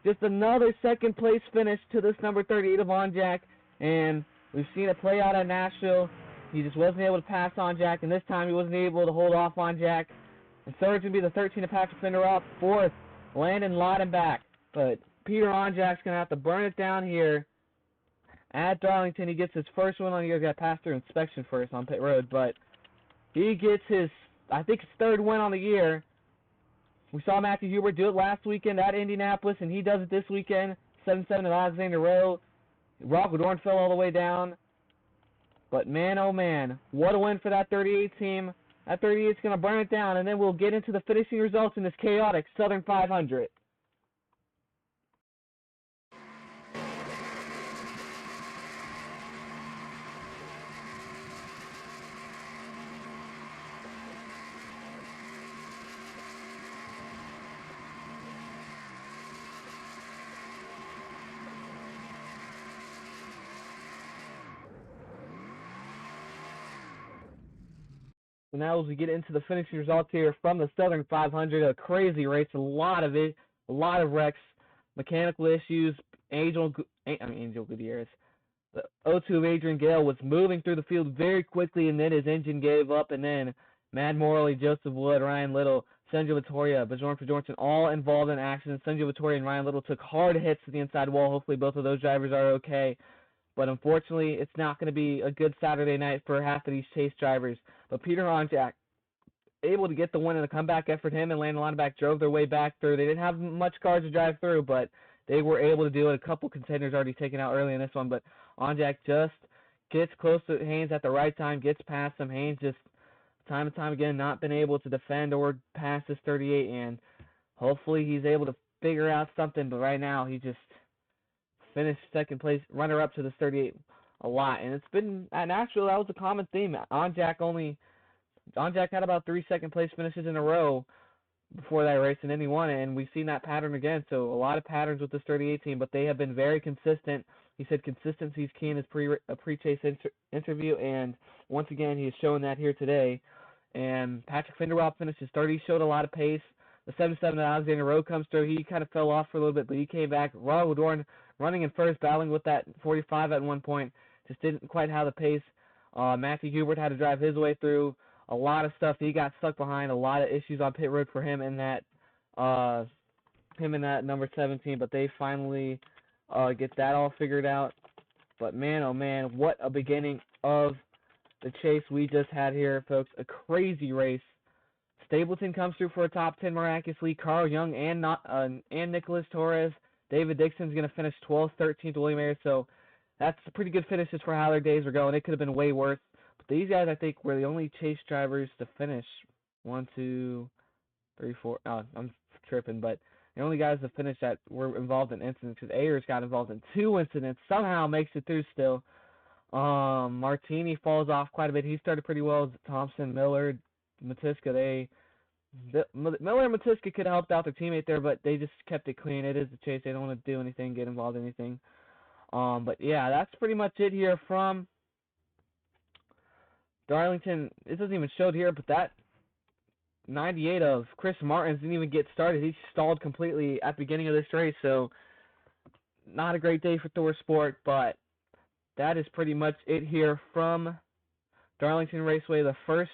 Just another second-place finish to this number 38 of Onjak. And we've seen it play out at Nashville. He just wasn't able to pass Onjak, and this time he wasn't able to hold off Onjak. And third going to be the 13 of Patrick Finderoff. Fourth, Landon Laudenbach. But Peter Onjak's going to have to burn it down here at Darlington. He gets his first win on the year. Got passed through inspection first on pit road, but he gets his, I think, his 3rd win on the year. We saw Matthew Hubert do it last weekend at Indianapolis, and he does it this weekend. 7-7 at Alexander Rowe. Rob Dorn fell all the way down. But man, oh man, what a win for that 38 team. That 38's going to burn it down, and then we'll get into the finishing results in this chaotic Southern 500. So now as we get into the finishing results here from the Southern 500, a crazy race, a lot of wrecks, mechanical issues. Angel Gutierrez. The O2 of Adrian Gale was moving through the field very quickly, and then his engine gave up, and then Matt Morley, Joseph Wood, Ryan Little, Sergio Vittoria, Bjorn Jorgensen, all involved in accidents. Sergio Vittoria and Ryan Little took hard hits to the inside wall. Hopefully both of those drivers are okay. But unfortunately, it's not going to be a good Saturday night for half of these chase drivers. But Peter Honjak, able to get the win in a comeback effort. Him and Landon Lineback drove their way back through. They didn't have much cars to drive through, but they were able to do it. A couple contenders already taken out early in this one, but Honjak just gets close to Haynes at the right time, gets past him. Haynes just time and time again not been able to defend or pass this 38, and hopefully he's able to figure out something, but right now he just finished second place, runner-up to this 38 a lot, and it's been, naturally, that was a common theme. Honjak had about 3 second-place finishes in a row before that race, and then he won it, and we've seen that pattern again. So a lot of patterns with this 38 team, but they have been very consistent. He said consistency is key in his pre-chase interview, and once again, he has shown that here today. And Patrick Finderwald finished his 30, showed a lot of pace. The 77 that Alexander Rowe comes through. He kind of fell off for a little bit, but he came back. Ronald Dorn running in first, battling with that 45 at one point. Just didn't quite have the pace. Matthew Hubert had to drive his way through a lot of stuff. He got stuck behind, a lot of issues on pit road for him in that number 17, but they finally get that all figured out. But man, oh man, what a beginning of the chase we just had here, folks. A crazy race. Stapleton comes through for a top 10 miraculously. Carl Young and Nicholas Torres. David Dixon's going to finish 12th, 13th, William Ayers. So that's pretty good finishes for how their days were going. It could have been way worse. But these guys, I think, were the only chase drivers to finish. 1, 2, 3, 4. Oh, I'm tripping, but the only guys to finish that were involved in incidents, because Ayers got involved in 2 incidents. Somehow makes it through still. Martini falls off quite a bit. He started pretty well. Thompson, Miller, Matiska, Miller and Matiska could have helped out their teammate there, but they just kept it clean. It is the chase. They don't want to do anything, get involved in anything. But yeah, that's pretty much it here from Darlington. It doesn't even show here, but that 98 of Chris Martins didn't even get started. He stalled completely at the beginning of this race, so not a great day for Thor Sport, but that is pretty much it here from Darlington Raceway, the first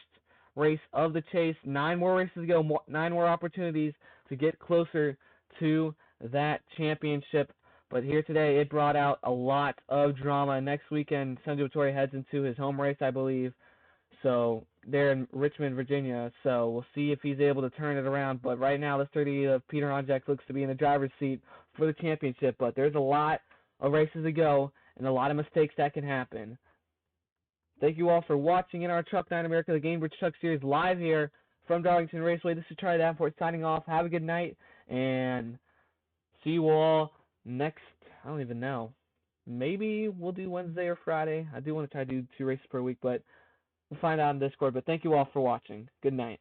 race of the chase. 9 more races to go, 9 more opportunities to get closer to that championship. But here today, it brought out a lot of drama. Next weekend, Sergio Vittoria heads into his home race, I believe. So they're in Richmond, Virginia. So we'll see if he's able to turn it around. But right now, the 30 of Peter Honjak looks to be in the driver's seat for the championship. But there's a lot of races to go and a lot of mistakes that can happen. Thank you all for watching in our Truck 9 America, the Gamebridge Truck Series, live here from Darlington Raceway. This is Charlie Davenport signing off. Have a good night, and see you all next, I don't even know. Maybe we'll do Wednesday or Friday. I do want to try to do 2 races per week, but we'll find out on Discord. But thank you all for watching. Good night.